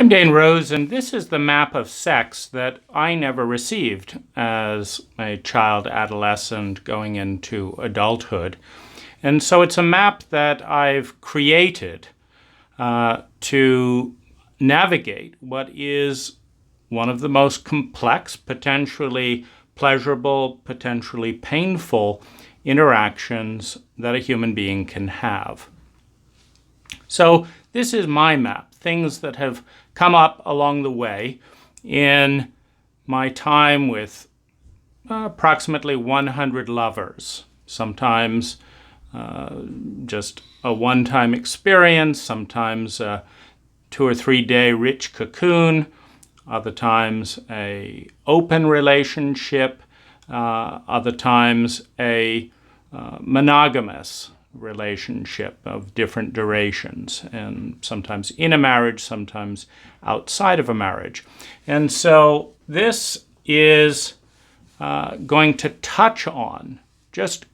I'm Dane Rose, and this is the map of sex that I never received as a child, adolescent, going into adulthood. And so it's a map that I've created to navigate what is one of the most complex, potentially pleasurable, potentially painful interactions that a human being can have. So this is my map, things that have come up along the way in my time with approximately 100 lovers, sometimes just a one-time experience, sometimes a 2 or 3 day rich cocoon, other times a open relationship, other times a monogamous relationship of different durations, and sometimes in a marriage, sometimes outside of a marriage. And so this is going to touch on, just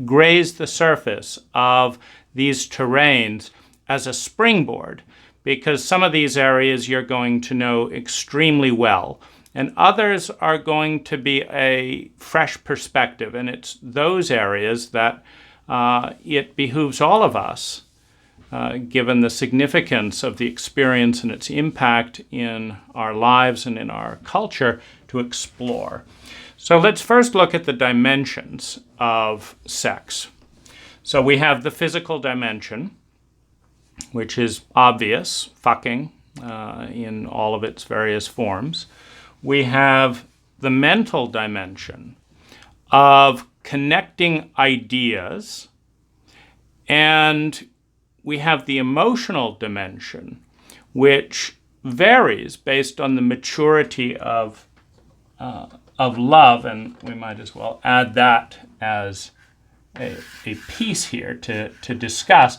graze the surface of these terrains as a springboard, because some of these areas you're going to know extremely well, and others are going to be a fresh perspective. And it's those areas that it behooves all of us, given the significance of the experience and its impact in our lives and in our culture, to explore. So let's first look at the dimensions of sex. So we have the physical dimension, which is obvious, fucking, in all of its various forms. We have the mental dimension of connecting ideas, and we have the emotional dimension, which varies based on the maturity of love, and we might as well add that as a piece here to discuss.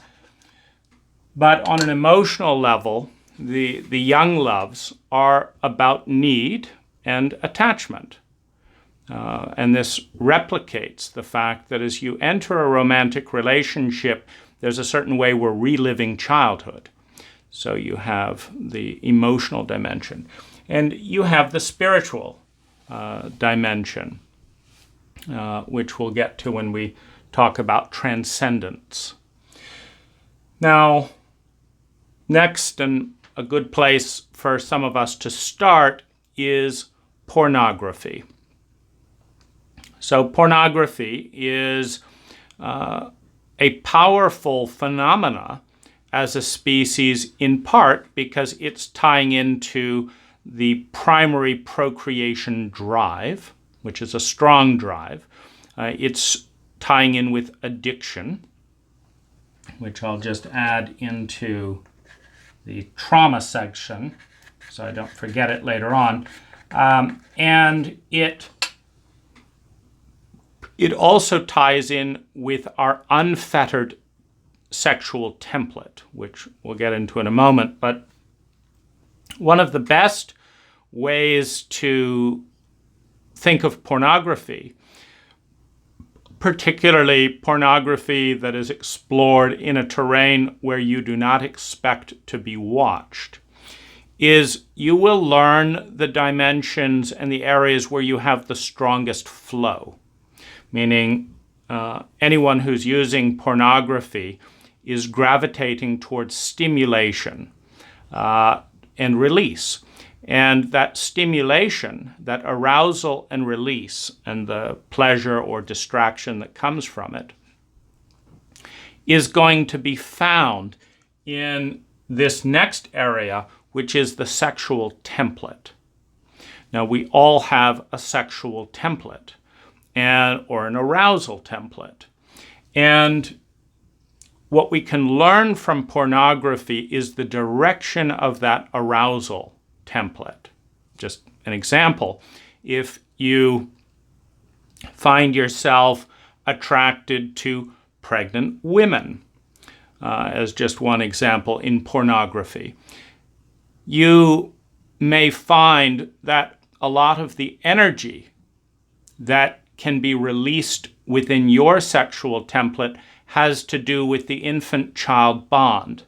But on an emotional level, the young loves are about need and attachment. And this replicates the fact that as you enter a romantic relationship, there's a certain way we're reliving childhood. So you have the emotional dimension. And you have the spiritual dimension, which we'll get to when we talk about transcendence. Now, next, and a good place for some of us to start, is pornography. So pornography is a powerful phenomena as a species, in part because it's tying into the primary procreation drive, which is a strong drive. It's tying in with addiction, which I'll just add into the trauma section so I don't forget it later on. And it also ties in with our unfettered sexual template, which we'll get into in a moment. But one of the best ways to think of pornography, particularly pornography that is explored in a terrain where you do not expect to be watched, is you will learn the dimensions and the areas where you have the strongest flow. Meaning anyone who's using pornography is gravitating towards stimulation and release. And that stimulation, that arousal and release, and the pleasure or distraction that comes from it, is going to be found in this next area, which is the sexual template. Now, we all have a sexual template, or an arousal template. And what we can learn from pornography is the direction of that arousal template. Just an example, if you find yourself attracted to pregnant women, as just one example in pornography, you may find that a lot of the energy that can be released within your sexual template has to do with the infant-child bond.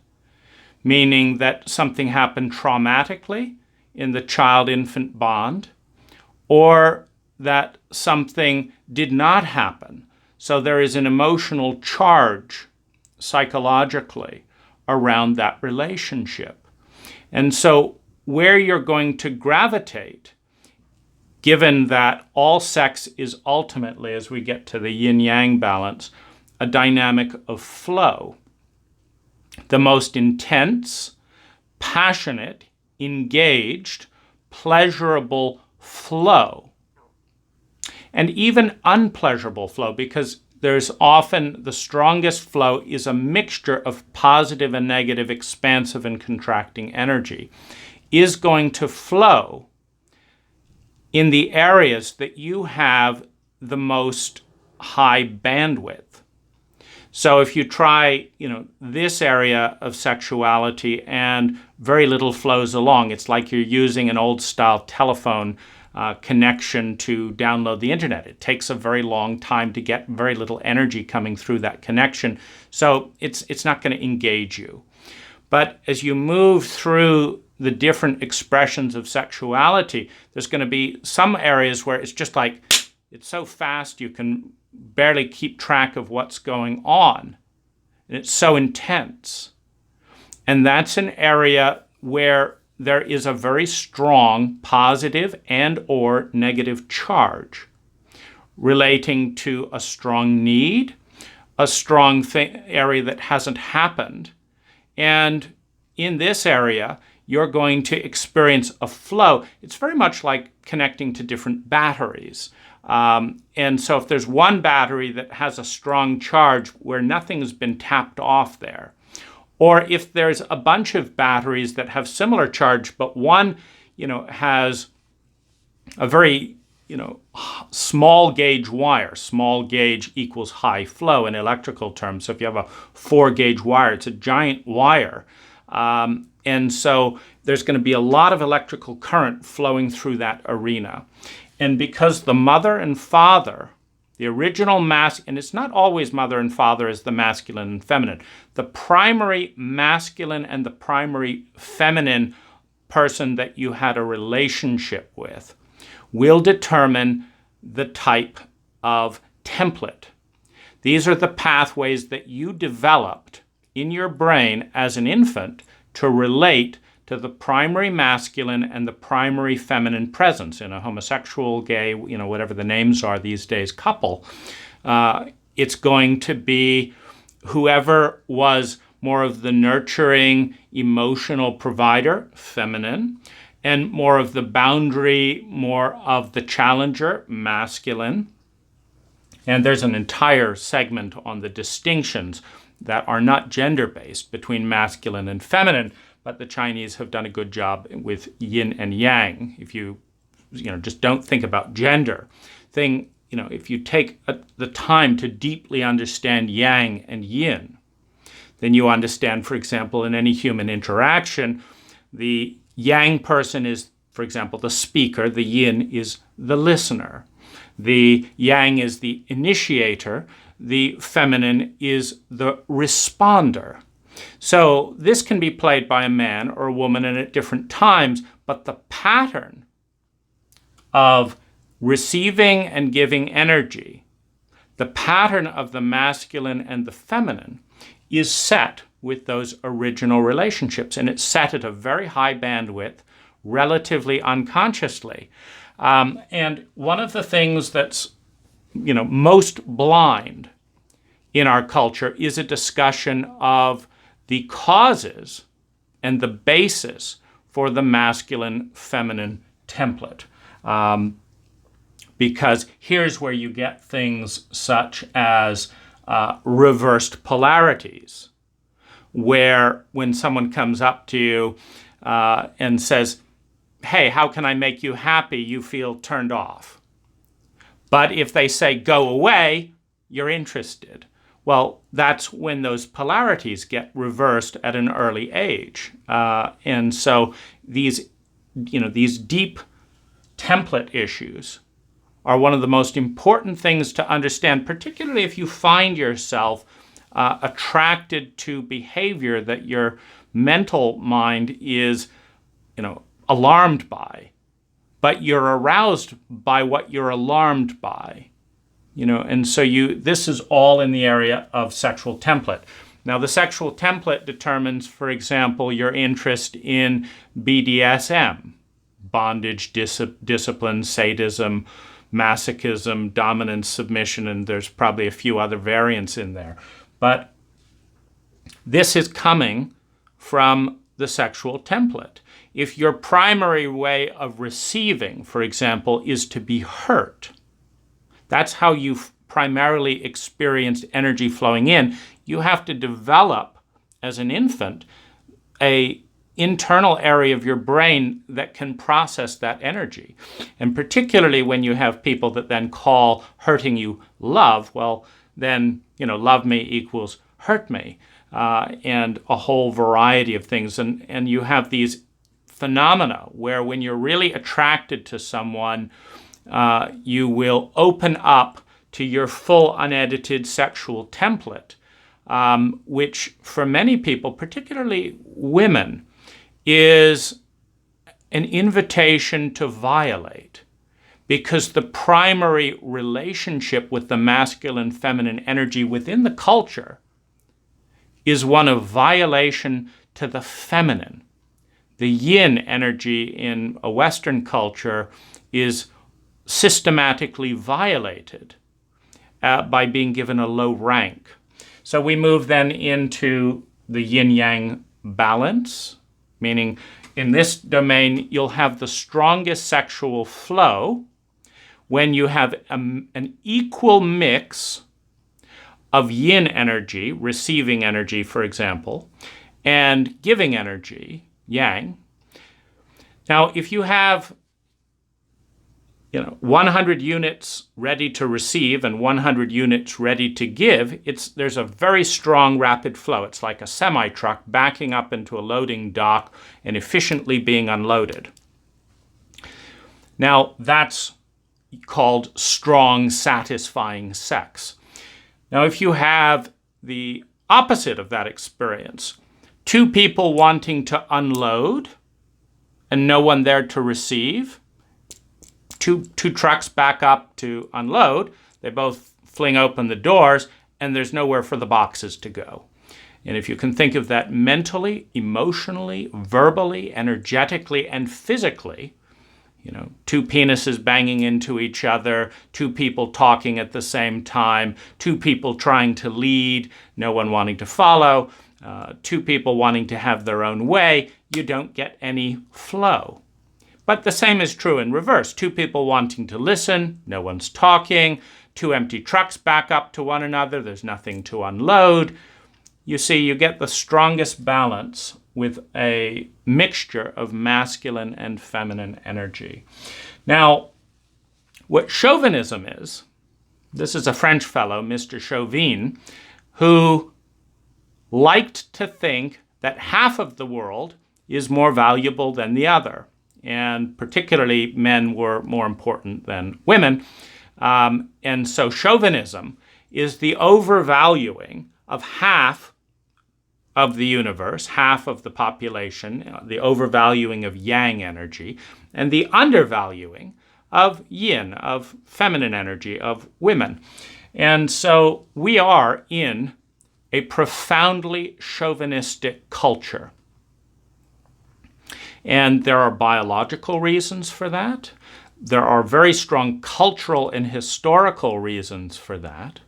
meaning that something happened traumatically in the child-infant bond, or that something did not happen. So there is an emotional charge psychologically around that relationship. And so where you're going to gravitate, given that all sex is ultimately, as we get to the yin-yang balance, a dynamic of flow, the most intense, passionate, engaged, pleasurable flow, and even unpleasurable flow, because there's often the strongest flow is a mixture of positive and negative, expansive and contracting energy, is going to flow in the areas that you have the most high bandwidth. So if you try, this area of sexuality and very little flows along, it's like you're using an old style telephone connection to download the internet. It takes a very long time to get very little energy coming through that connection. So it's not going to engage you. But as you move through the different expressions of sexuality, there's going to be some areas where it's just like, it's so fast you can barely keep track of what's going on. And it's so intense. And that's an area where there is a very strong positive and or negative charge relating to a strong need, a strong area that hasn't happened. And in this area, you're going to experience a flow. It's very much like connecting to different batteries. And so if there's one battery that has a strong charge where nothing's been tapped off there, or if there's a bunch of batteries that have similar charge, but one, has a very, small gauge wire. Small gauge equals high flow in electrical terms. So if you have a 4-gauge wire, it's a giant wire. And so there's going to be a lot of electrical current flowing through that arena. And because the mother and father, the original and it's not always mother and father as the masculine and feminine. The primary masculine and the primary feminine person that you had a relationship with will determine the type of template. These are the pathways that you developed in your brain as an infant to relate to the primary masculine and the primary feminine presence in a homosexual, gay, whatever the names are these days, couple. It's going to be whoever was more of the nurturing, emotional provider, feminine, and more of the boundary, more of the challenger, masculine. And there's an entire segment on the distinctions that are not gender-based between masculine and feminine, but the Chinese have done a good job with yin and yang. If you just don't think about gender. If you take the time to deeply understand yang and yin, then you understand, for example, in any human interaction, the yang person is, for example, the speaker, the yin is the listener. The yang is the initiator, the feminine is the responder. So this can be played by a man or a woman and at different times, but the pattern of receiving and giving energy, the pattern of the masculine and the feminine is set with those original relationships, and it's set at a very high bandwidth, relatively unconsciously. And one of the things that's most blind in our culture is a discussion of the causes and the basis for the masculine-feminine template. Because here's where you get things such as reversed polarities, where when someone comes up to you and says, hey, how can I make you happy? You feel turned off. But if they say, go away, you're interested. Well, that's when those polarities get reversed at an early age. And so these deep template issues are one of the most important things to understand, particularly if you find yourself attracted to behavior that your mental mind is, alarmed by, but you're aroused by what you're alarmed by. And so this is all in the area of sexual template. Now, the sexual template determines, for example, your interest in BDSM, bondage, discipline, sadism, masochism, dominance, submission, and there's probably a few other variants in there. But this is coming from the sexual template. If your primary way of receiving, for example, is to be hurt, that's how you've primarily experienced energy flowing in, you have to develop, as an infant, an internal area of your brain that can process that energy. And particularly when you have people that then call hurting you love, well, then, love me equals hurt me, and a whole variety of things. And you have these phenomena where when you're really attracted to someone, you will open up to your full unedited sexual template, which for many people, particularly women, is an invitation to violate, because the primary relationship with the masculine feminine energy within the culture is one of violation to the feminine. The yin energy in a Western culture is systematically violated by being given a low rank. So we move then into the yin-yang balance, meaning in this domain, you'll have the strongest sexual flow when you have an equal mix of yin energy, receiving energy, for example, and giving energy, yang. Now, if you have 100 units ready to receive and 100 units ready to give, there's a very strong rapid flow. It's like a semi-truck backing up into a loading dock and efficiently being unloaded. Now, that's called strong, satisfying sex. Now, if you have the opposite of that experience, two people wanting to unload and no one there to receive, two trucks back up to unload, they both fling open the doors, and there's nowhere for the boxes to go. And if you can think of that mentally, emotionally, verbally, energetically, and physically, two penises banging into each other, two people talking at the same time, two people trying to lead, no one wanting to follow, two people wanting to have their own way, you don't get any flow. But the same is true in reverse. Two people wanting to listen, no one's talking, two empty trucks back up to one another, there's nothing to unload. You see, you get the strongest balance with a mixture of masculine and feminine energy. Now, what chauvinism is, this is a French fellow, Mr. Chauvin, who liked to think that half of the world is more valuable than the other. And particularly men were more important than women. And so chauvinism is the overvaluing of half of the universe, half of the population, the overvaluing of yang energy, and the undervaluing of yin, of feminine energy, of women. And so we are in a profoundly chauvinistic culture. And there are biological reasons for that. There are very strong cultural and historical reasons for that.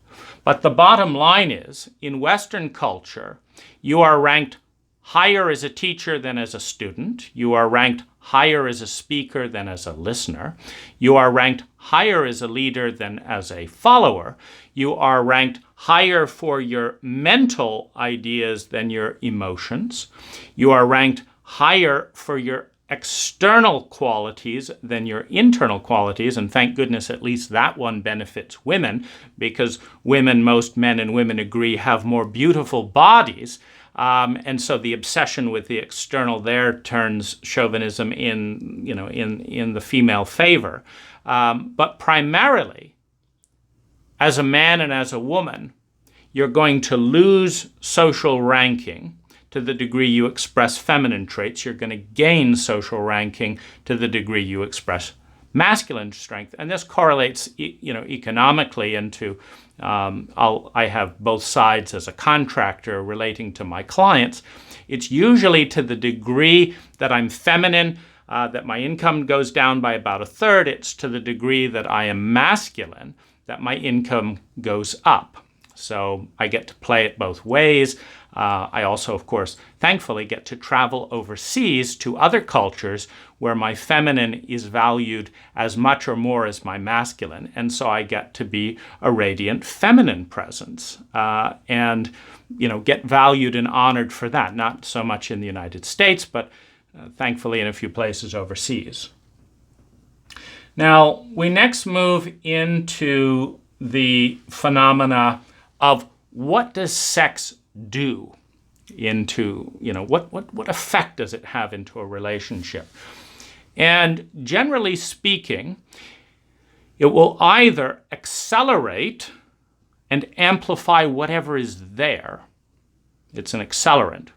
But the bottom line is, in Western culture, you are ranked higher as a teacher than as a student. You are ranked higher as a speaker than as a listener. You are ranked higher as a leader than as a follower. You are ranked higher for your mental ideas than your emotions. You are ranked higher for your external qualities than your internal qualities, and thank goodness at least that one benefits women, because women, most men and women agree, have more beautiful bodies, and so the obsession with the external there turns chauvinism in the female favor. But primarily, as a man and as a woman, you're going to lose social ranking to the degree you express feminine traits. You're going to gain social ranking to the degree you express masculine strength. And this correlates, economically into, I have both sides as a contractor relating to my clients. It's usually to the degree that I'm feminine, that my income goes down by about a third. It's to the degree that I am masculine that my income goes up. So I get to play it both ways. I also, of course, thankfully get to travel overseas to other cultures where my feminine is valued as much or more as my masculine. And so I get to be a radiant feminine presence and, get valued and honored for that. Not so much in the United States, but thankfully in a few places overseas. Now, we next move into the phenomena of what does sex do into, what effect does it have into a relationship? And generally speaking, it will either accelerate and amplify whatever is there. It's an accelerant.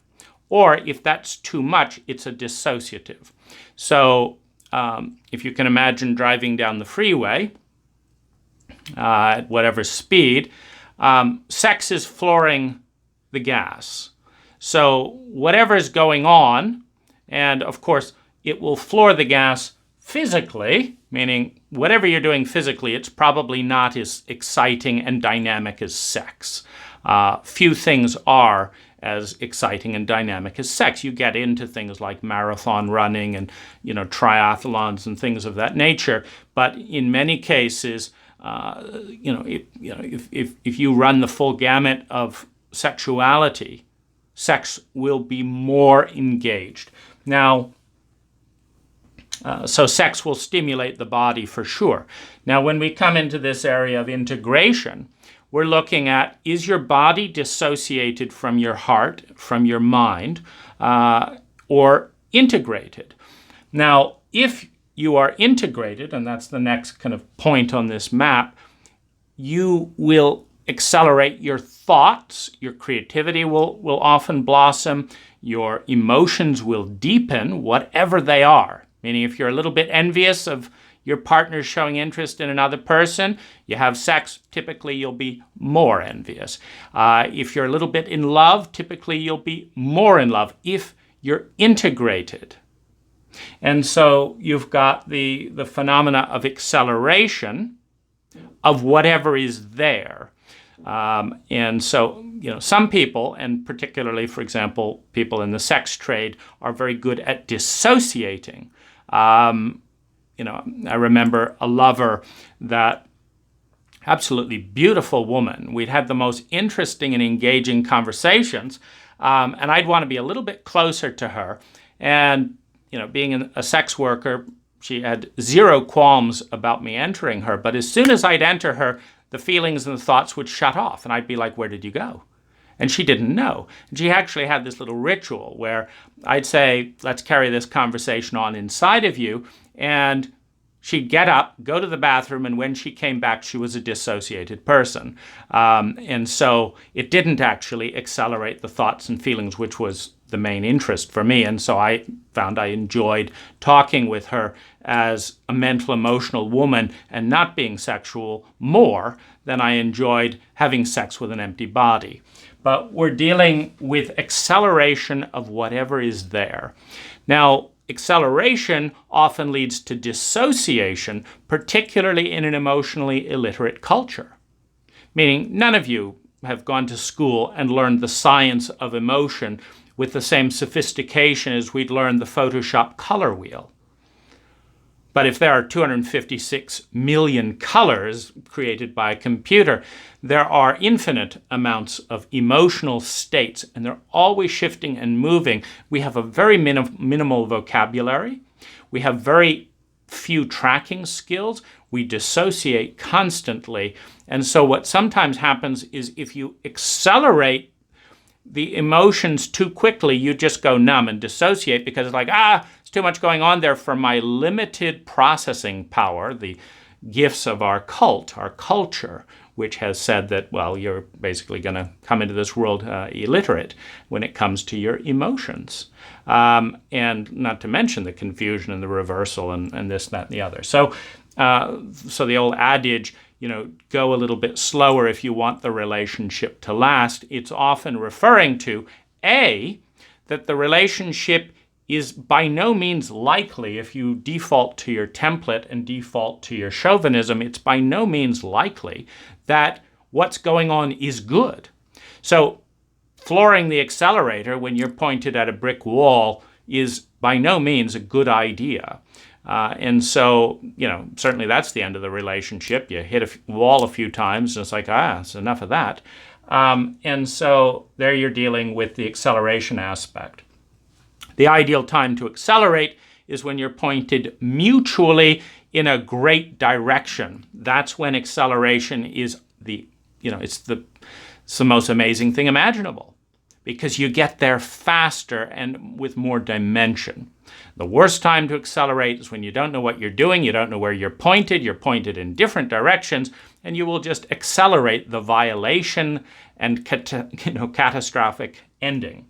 Or if that's too much, it's a dissociative. So if you can imagine driving down the freeway at whatever speed, sex is flooring the gas. So whatever is going on, and of course, it will floor the gas physically, meaning whatever you're doing physically, it's probably not as exciting and dynamic as sex. Few things are as exciting and dynamic as sex. You get into things like marathon running and, triathlons and things of that nature. But in many cases, if you run the full gamut of sexuality, sex will be more engaged. Now, so sex will stimulate the body for sure. Now, when we come into this area of integration, we're looking at, is your body dissociated from your heart, from your mind, or integrated? Now, if you are integrated, and that's the next kind of point on this map, you will accelerate your thoughts, your creativity will often blossom, your emotions will deepen, whatever they are. Meaning if you're a little bit envious of your partner showing interest in another person, you have sex, typically you'll be more envious. If you're a little bit in love, typically you'll be more in love if you're integrated. And so you've got the phenomena of acceleration of whatever is there. And so, some people, and particularly, for example, people in the sex trade, are very good at dissociating. I remember a lover that absolutely beautiful woman. We'd had the most interesting and engaging conversations, and I'd want to be a little bit closer to her. And, being a sex worker, she had zero qualms about me entering her. But as soon as I'd enter her, the feelings and the thoughts would shut off. And I'd be like, where did you go? And she didn't know. And she actually had this little ritual where I'd say, let's carry this conversation on inside of you. And she'd get up, go to the bathroom, and when she came back, she was a dissociated person. And so it didn't actually accelerate the thoughts and feelings, which was the main interest for me. And so I found I enjoyed talking with her as a mental, emotional woman and not being sexual more than I enjoyed having sex with an empty body. But we're dealing with acceleration of whatever is there. Now, acceleration often leads to dissociation, particularly in an emotionally illiterate culture. Meaning none of you have gone to school and learned the science of emotion with the same sophistication as we'd learned the Photoshop color wheel. But if there are 256 million colors created by a computer, there are infinite amounts of emotional states, and they're always shifting and moving. We have a very minimal vocabulary. We have very few tracking skills. We dissociate constantly. And so what sometimes happens is if you accelerate the emotions too quickly, you just go numb and dissociate because it's like, it's too much going on there for my limited processing power, the gifts of our culture. which has said that, well, you're basically going to come into this world illiterate when it comes to your emotions. And not to mention the confusion and the reversal and this, that, and the other. So the old adage, go a little bit slower if you want the relationship to last, it's often referring to, A, that the relationship is by no means likely, if you default to your template and default to your chauvinism, it's by no means likely that what's going on is good. So flooring the accelerator when you're pointed at a brick wall is by no means a good idea. And so, certainly that's the end of the relationship. You hit a wall a few times, and it's like, it's enough of that. And so there you're dealing with the acceleration aspect. The ideal time to accelerate is when you're pointed mutually in a great direction. That's when acceleration is it's the most amazing thing imaginable, because you get there faster and with more dimension. The worst time to accelerate is when you don't know what you're doing, you don't know where you're pointed in different directions, and you will just accelerate the violation and catastrophic ending.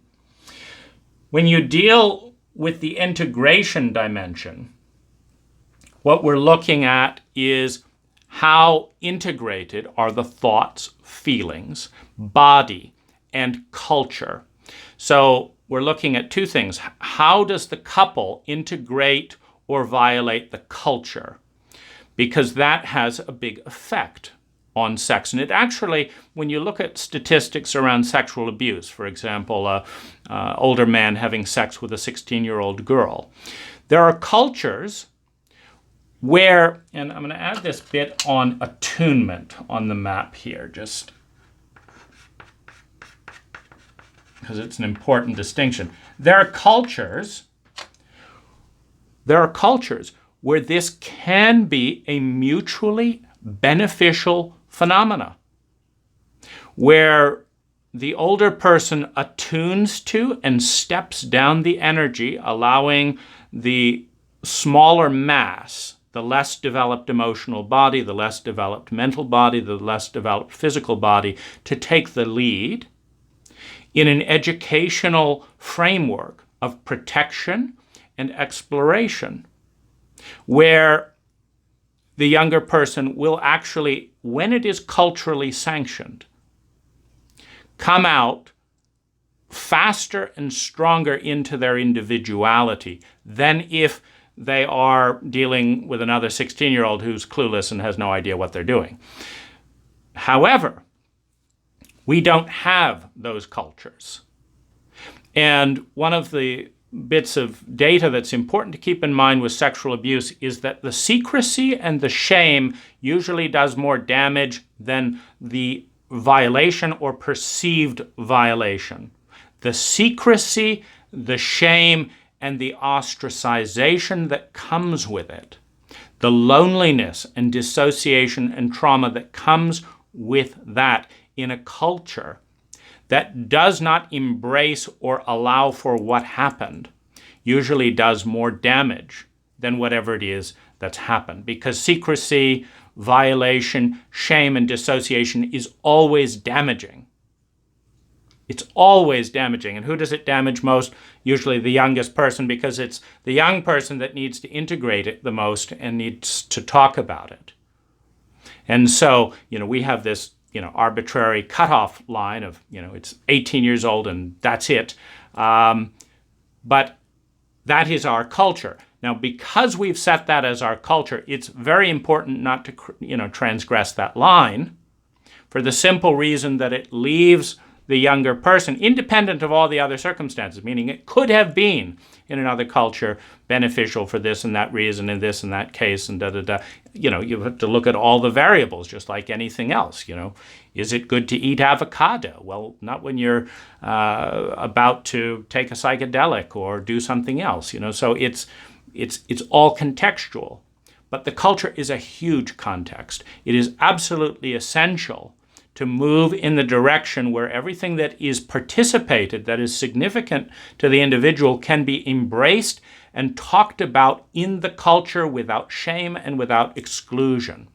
When you deal with the integration dimension, what we're looking at is how integrated are the thoughts, feelings, body, and culture. So we're looking at two things. How does the couple integrate or violate the culture? Because that has a big effect on sex. And it actually, when you look at statistics around sexual abuse, for example, an older man having sex with a 16-year-old girl, there are cultures where, and I'm going to add this bit on attunement on the map here, just because it's an important distinction. There are cultures where this can be a mutually beneficial phenomena, where the older person attunes to and steps down the energy, allowing the smaller mass, the less developed emotional body, the less developed mental body, the less developed physical body, to take the lead in an educational framework of protection and exploration, where the younger person will actually, when it is culturally sanctioned, come out faster and stronger into their individuality than if they are dealing with another 16-year-old who's clueless and has no idea what they're doing. However, we don't have those cultures. And one of the bits of data that's important to keep in mind with sexual abuse is that the secrecy and the shame usually does more damage than the violation or perceived violation. The secrecy, the shame, and the ostracization that comes with it, the loneliness and dissociation and trauma that comes with that in a culture that does not embrace or allow for what happened, usually does more damage than whatever it is that's happened. Because secrecy, violation, shame, and dissociation is always damaging. It's always damaging. And who does it damage most? Usually the youngest person, because it's the young person that needs to integrate it the most and needs to talk about it. And so, we have this arbitrary cutoff line of, it's 18 years old and that's it. But that is our culture. Now, because we've set that as our culture, it's very important not to, transgress that line, for the simple reason that it leaves the younger person independent of all the other circumstances, meaning it could have been in another culture beneficial for this and that reason in this and that case and da-da-da. You have to look at all the variables just like anything else. Is it good to eat avocado? Well, not when you're about to take a psychedelic or do something else. So it's all contextual. But the culture is a huge context. It is absolutely essential to move in the direction where everything that is participated, that is significant to the individual, can be embraced and talked about in the culture without shame and without exclusion.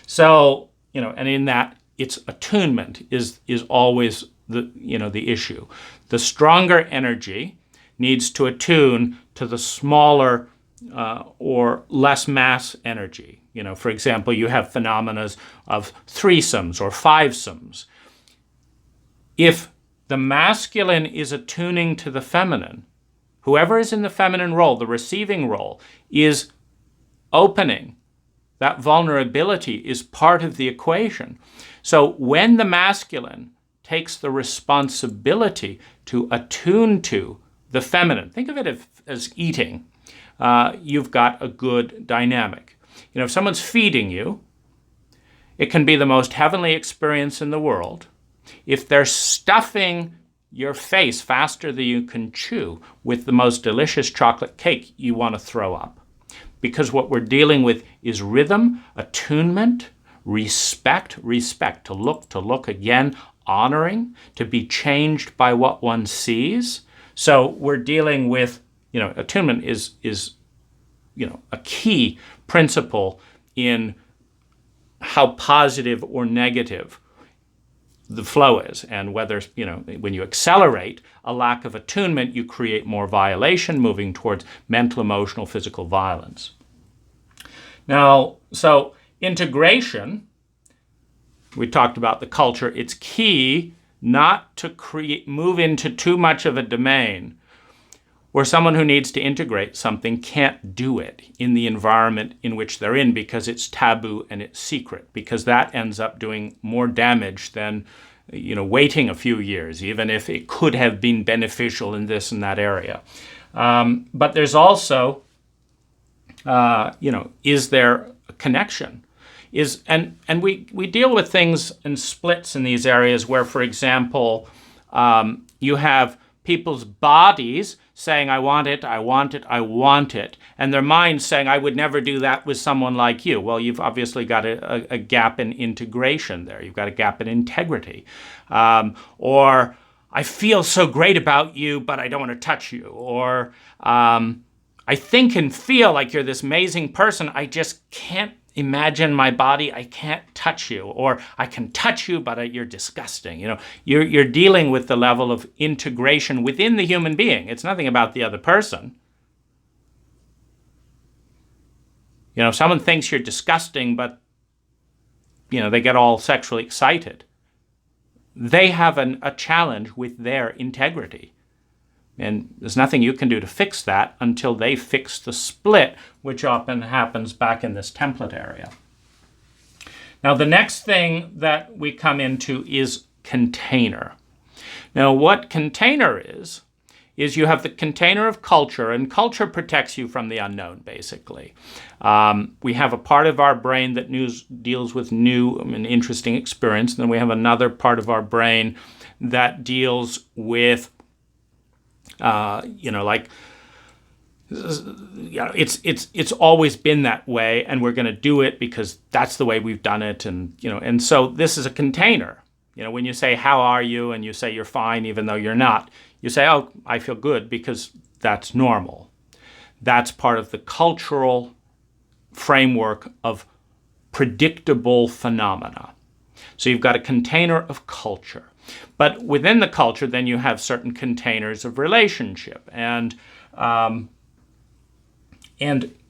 So, and in that, its attunement is always the issue. The stronger energy needs to attune to the smaller or less mass energy. For example, you have phenomena of threesomes or fivesomes. If the masculine is attuning to the feminine, whoever is in the feminine role, the receiving role, is opening. That vulnerability is part of the equation. So when the masculine takes the responsibility to attune to the feminine, think of it as eating, you've got a good dynamic. If someone's feeding you, it can be the most heavenly experience in the world. If they're stuffing your face faster than you can chew with the most delicious chocolate cake, you want to throw up. Because what we're dealing with is rhythm, attunement, respect, to look again, honoring, to be changed by what one sees. So we're dealing with, attunement is a key principle in how positive or negative the flow is, and whether, when you accelerate a lack of attunement, you create more violation, moving towards mental, emotional, physical violence. Now, so integration, we talked about the culture. It's key not to move into too much of a domain where someone who needs to integrate something can't do it in the environment in which they're in because it's taboo and it's secret, because that ends up doing more damage than waiting a few years, even if it could have been beneficial in this and that area. But there's also, is there a connection? And we deal with things in splits in these areas where, for example, you have people's bodies saying, I want it, I want it, I want it, and their minds saying, I would never do that with someone like you. Well, you've obviously got a gap in integration there. You've got a gap in integrity. Or, I feel so great about you, but I don't want to touch you. Or, I think and feel like you're this amazing person. I just can't imagine my body. I can't touch you. Or I can touch you, but you're disgusting. You're dealing with the level of integration within the human being. It's nothing about the other person. If someone thinks you're disgusting, but they get all sexually excited, they have a challenge with their integrity. And there's nothing you can do to fix that until they fix the split, which often happens back in this template area. Now, the next thing that we come into is container. Now, what container is you have the container of culture, and culture protects you from the unknown, basically. We have a part of our brain that deals with new and interesting experience, and then we have another part of our brain that deals with it's always been that way, and we're going to do it because that's the way we've done it, and so this is a container. When you say, how are you, and you say you're fine even though you're not, you say, oh, I feel good, because that's normal. That's part of the cultural framework of predictable phenomena. So you've got a container of culture. But within the culture, then you have certain containers of relationship, and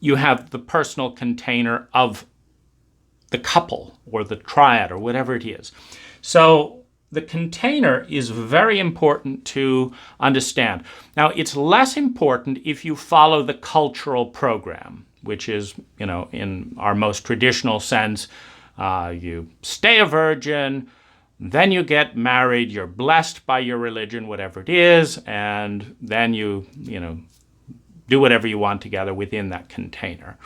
you have the personal container of the couple or the triad or whatever it is. So the container is very important to understand. Now, it's less important if you follow the cultural program, which is, in our most traditional sense, you stay a virgin, then you get married, you're blessed by your religion, whatever it is, and then you do whatever you want together within that container.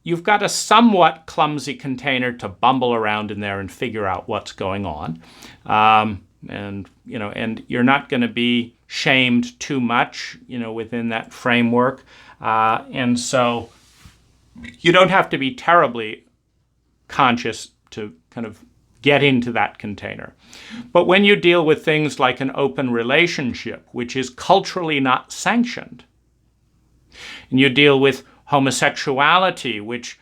You've got a somewhat clumsy container to bumble around in there and figure out what's going on. And you're not going to be shamed too much, within that framework. And so you don't have to be terribly conscious to kind of get into that container. But when you deal with things like an open relationship, which is culturally not sanctioned, and you deal with homosexuality, which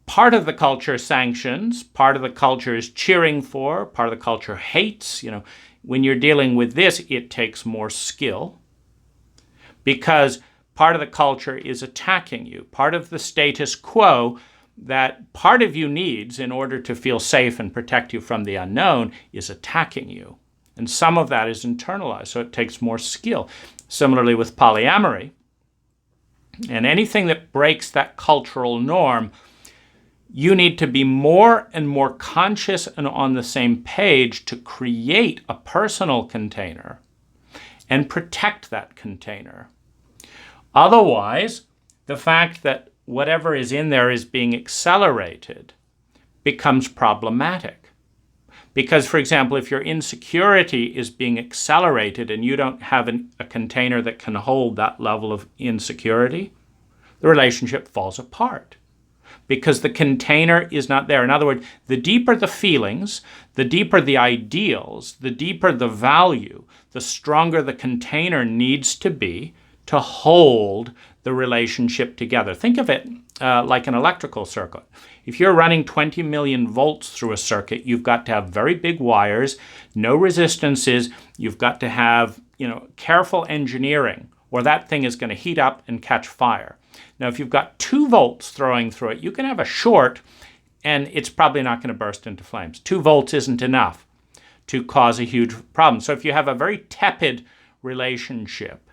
part of the culture sanctions, part of the culture is cheering for, part of the culture hates. When you're dealing with this, it takes more skill because part of the culture is attacking you. Part of the status quo that part of you needs in order to feel safe and protect you from the unknown is attacking you. And some of that is internalized, so it takes more skill. Similarly with polyamory, and anything that breaks that cultural norm, you need to be more and more conscious and on the same page to create a personal container and protect that container. Otherwise, the fact that whatever is in there is being accelerated becomes problematic. Because, for example, if your insecurity is being accelerated and you don't have a container that can hold that level of insecurity, the relationship falls apart because the container is not there. In other words, the deeper the feelings, the deeper the ideals, the deeper the value, the stronger the container needs to be to hold the relationship together. Think of it like an electrical circuit. If you're running 20 million volts through a circuit, you've got to have very big wires, no resistances. You've got to have, careful engineering, or that thing is going to heat up and catch fire. Now, if you've got 2 volts throwing through it, you can have a short, and it's probably not going to burst into flames. 2 volts isn't enough to cause a huge problem. So if you have a very tepid relationship,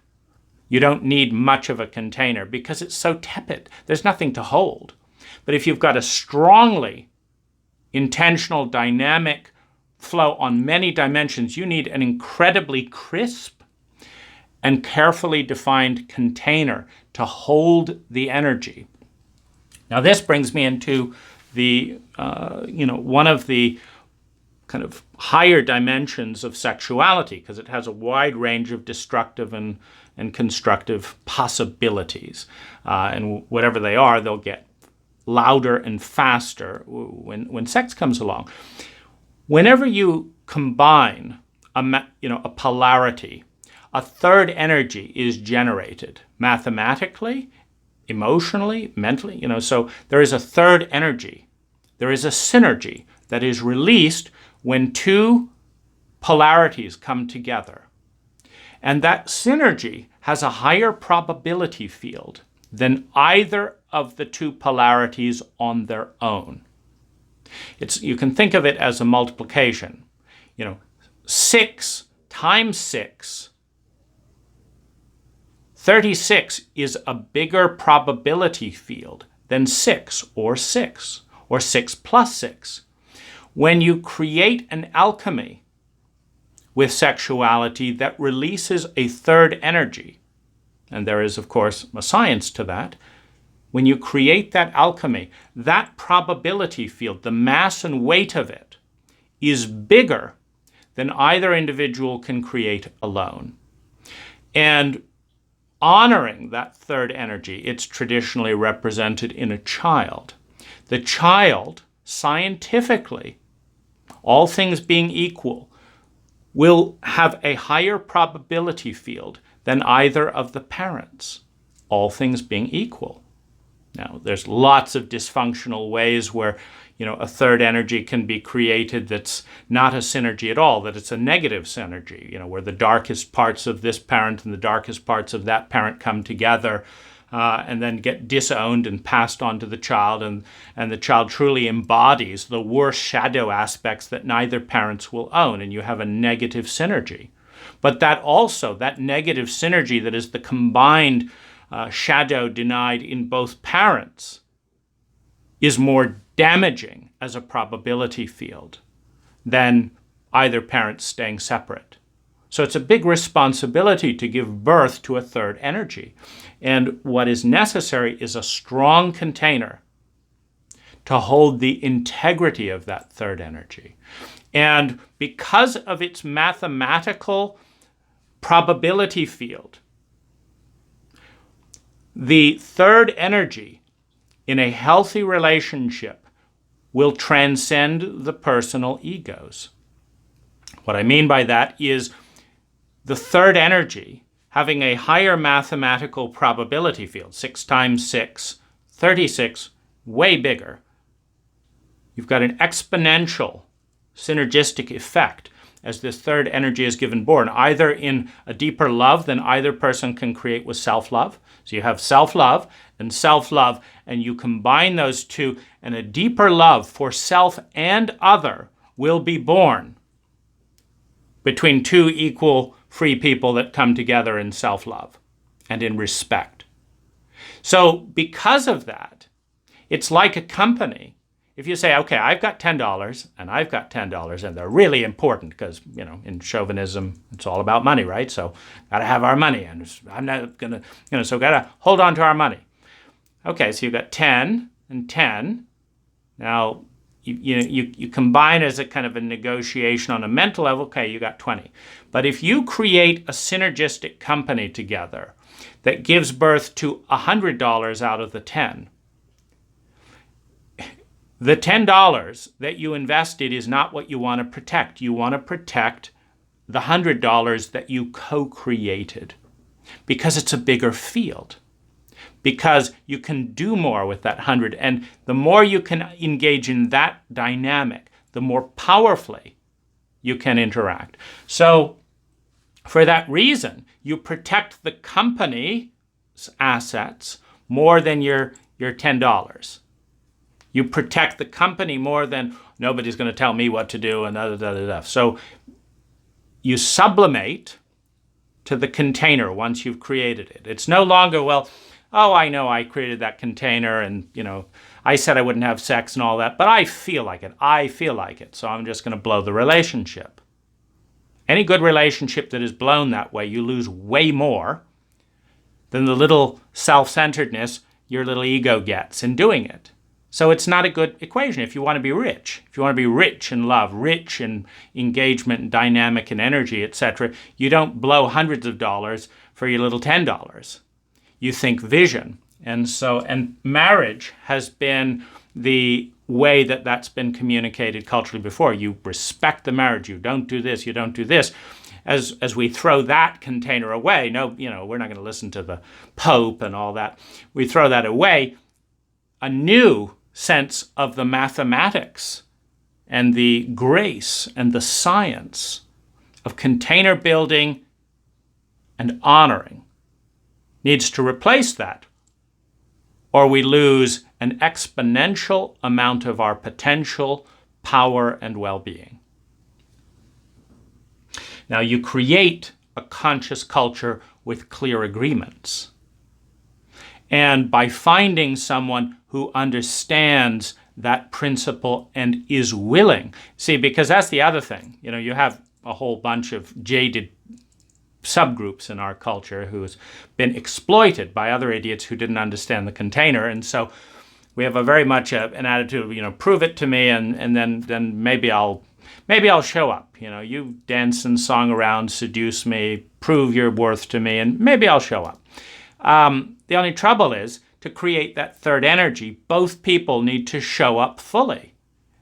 you don't need much of a container because it's so tepid. There's nothing to hold. But if you've got a strongly intentional, dynamic flow on many dimensions, you need an incredibly crisp and carefully defined container to hold the energy. Now, this brings me into the, one of the kind of higher dimensions of sexuality, because it has a wide range of destructive and constructive possibilities. And whatever they are, they'll get louder and faster when sex comes along. Whenever you combine a polarity, a third energy is generated mathematically, emotionally, mentally. So there is a third energy. There is a synergy that is released when 2 polarities come together. And that synergy has a higher probability field than either of the 2 polarities on their own. You can think of it as a multiplication. 6 times 6, 36 is a bigger probability field than 6 or 6 plus 6. When you create an alchemy with sexuality that releases a third energy, and there is, of course, a science to that, when you create that alchemy, that probability field, the mass and weight of it, is bigger than either individual can create alone. And honoring that third energy, it's traditionally represented in a child. The child, scientifically, all things being equal, will have a higher probability field than either of the parents, all things being equal. Now, there's lots of dysfunctional ways where, a third energy can be created that's not a synergy at all, that it's a negative synergy, where the darkest parts of this parent and the darkest parts of that parent come together and then get disowned and passed on to the child, and the child truly embodies the worst shadow aspects that neither parents will own, and you have a negative synergy. But that negative synergy that is the combined shadow denied in both parents is more damaging as a probability field than either parent staying separate. So it's a big responsibility to give birth to a third energy. And what is necessary is a strong container to hold the integrity of that third energy. And because of its mathematical probability field, the third energy in a healthy relationship will transcend the personal egos. What I mean by that is the third energy having a higher mathematical probability field, 6 times 6, 36, way bigger You've got an exponential synergistic effect as this third energy is given born, either in a deeper love than either person can create with self-love. So you have self-love, and you combine those two, and a deeper love for self and other will be born between two equal free people that come together in self-love and in respect. So because of that, it's like a company. If you say, okay, I've got $10 and I've got $10, and they're really important because, in chauvinism, it's all about money, right? So got to have our money, and I'm not going to, so got to hold on to our money. Okay, so you've got 10 and 10. Now, you combine as a kind of a negotiation on a mental level, okay, you got 20. But if you create a synergistic company together that gives birth to $100 out of the 10, the $10 that you invested is not what you want to protect. You want to protect the $100 that you co-created because it's a bigger field, because you can do more with that 100. And the more you can engage in that dynamic, the more powerfully you can interact. So for that reason, you protect the company's assets more than your $10. You protect the company more than nobody's going to tell me what to do and da-da-da-da-da. So you sublimate to the container once you've created it. It's no longer, well, oh, I know I created that container and, I said I wouldn't have sex and all that, but I feel like it. So I'm just going to blow the relationship. Any good relationship that is blown that way, you lose way more than the little self-centeredness your little ego gets in doing it. So it's not a good equation. If you want to be rich, in love, rich in engagement and dynamic and energy, etc., you don't blow hundreds of dollars for your little $10. You think vision. And marriage has been the way that that's been communicated culturally before. You respect the marriage. You don't do this. You don't do this. As we throw that container away, we're not going to listen to the Pope and all that. We throw that away. A new sense of the mathematics and the grace and the science of container building and honoring needs to replace that, or we lose an exponential amount of our potential, power, and well-being. Now, you create a conscious culture with clear agreements. And by finding someone who understands that principle and is willing, see, because that's the other thing, you have a whole bunch of jaded subgroups in our culture who's been exploited by other idiots who didn't understand the container. And so we have a very much an attitude of, prove it to me, and then maybe I'll show up. You dance and song around, seduce me, prove your worth to me, and maybe I'll show up. The only trouble is, to create that third energy, both people need to show up fully.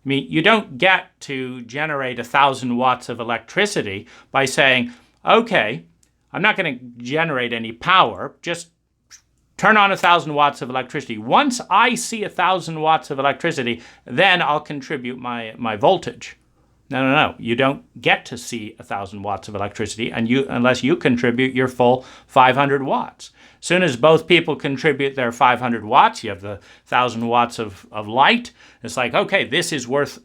You don't get to generate 1,000 watts of electricity by saying, okay, I'm not going to generate any power, just turn on 1,000 watts of electricity. Once I see 1,000 watts of electricity, then I'll contribute my voltage. No. You don't get to see 1,000 watts of electricity unless you contribute your full 500 watts. As soon as both people contribute their 500 watts, you have the 1,000 watts of light. It's like, okay, this is worth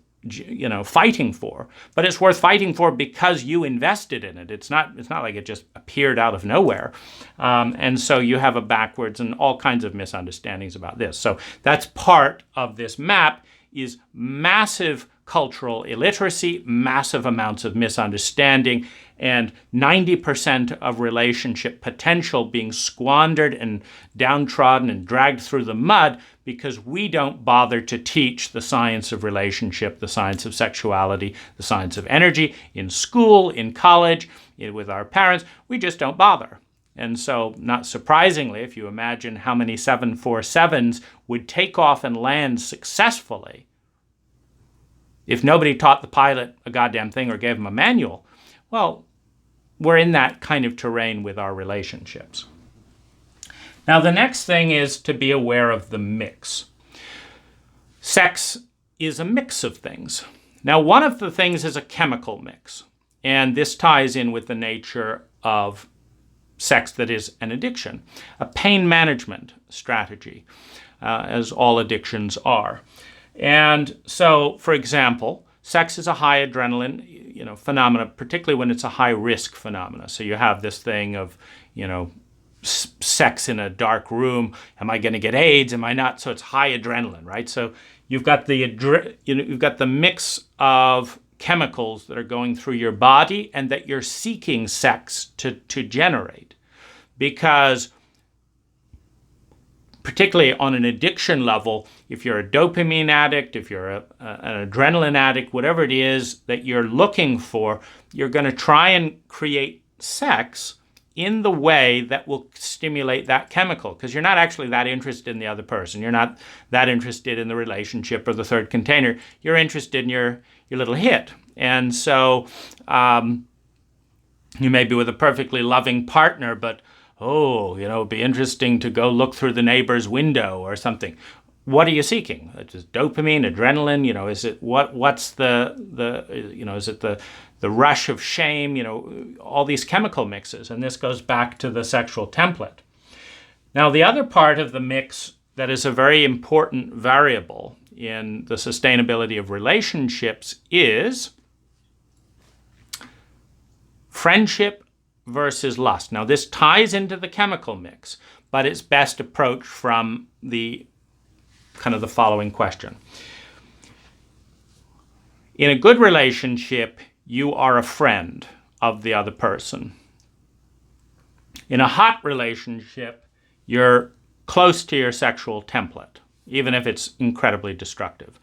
fighting for. But it's worth fighting for because you invested in it. It's not like it just appeared out of nowhere. And so you have a backwards and all kinds of misunderstandings about this. So that's part of this map, is massive cultural illiteracy, massive amounts of misunderstanding, and 90% of relationship potential being squandered and downtrodden and dragged through the mud because we don't bother to teach the science of relationship, the science of sexuality, the science of energy in school, in college, with our parents. We just don't bother. And so, not surprisingly, if you imagine how many 747s would take off and land successfully if nobody taught the pilot a goddamn thing or gave him a manual, well, we're in that kind of terrain with our relationships. Now, the next thing is to be aware of the mix. Sex is a mix of things. Now, one of the things is a chemical mix, and this ties in with the nature of sex that is an addiction, a pain management strategy, as all addictions are. And so, for example, sex is a high adrenaline, phenomena, particularly when it's a high risk phenomena. So you have this thing of, sex in a dark room. Am I going to get AIDS? Am I not? So it's high adrenaline, right? So you've got you've got the mix of chemicals that are going through your body and that you're seeking sex to generate. Because particularly on an addiction level, if you're a dopamine addict, if you're an adrenaline addict, whatever it is that you're looking for, you're going to try and create sex in the way that will stimulate that chemical, because you're not actually that interested in the other person. You're not that interested in the relationship or the third container. You're interested in your little hit. And so you may be with a perfectly loving partner, but it'd be interesting to go look through the neighbor's window or something. What are you seeking? Is it dopamine, adrenaline? Is it what's the is it the rush of shame? All these chemical mixes, and this goes back to the sexual template. Now, the other part of the mix that is a very important variable in the sustainability of relationships is friendship versus lust. Now, this ties into the chemical mix, but it's best approached from the following question. In a good relationship, you are a friend of the other person. In a hot relationship, you're close to your sexual template, even if it's incredibly destructive.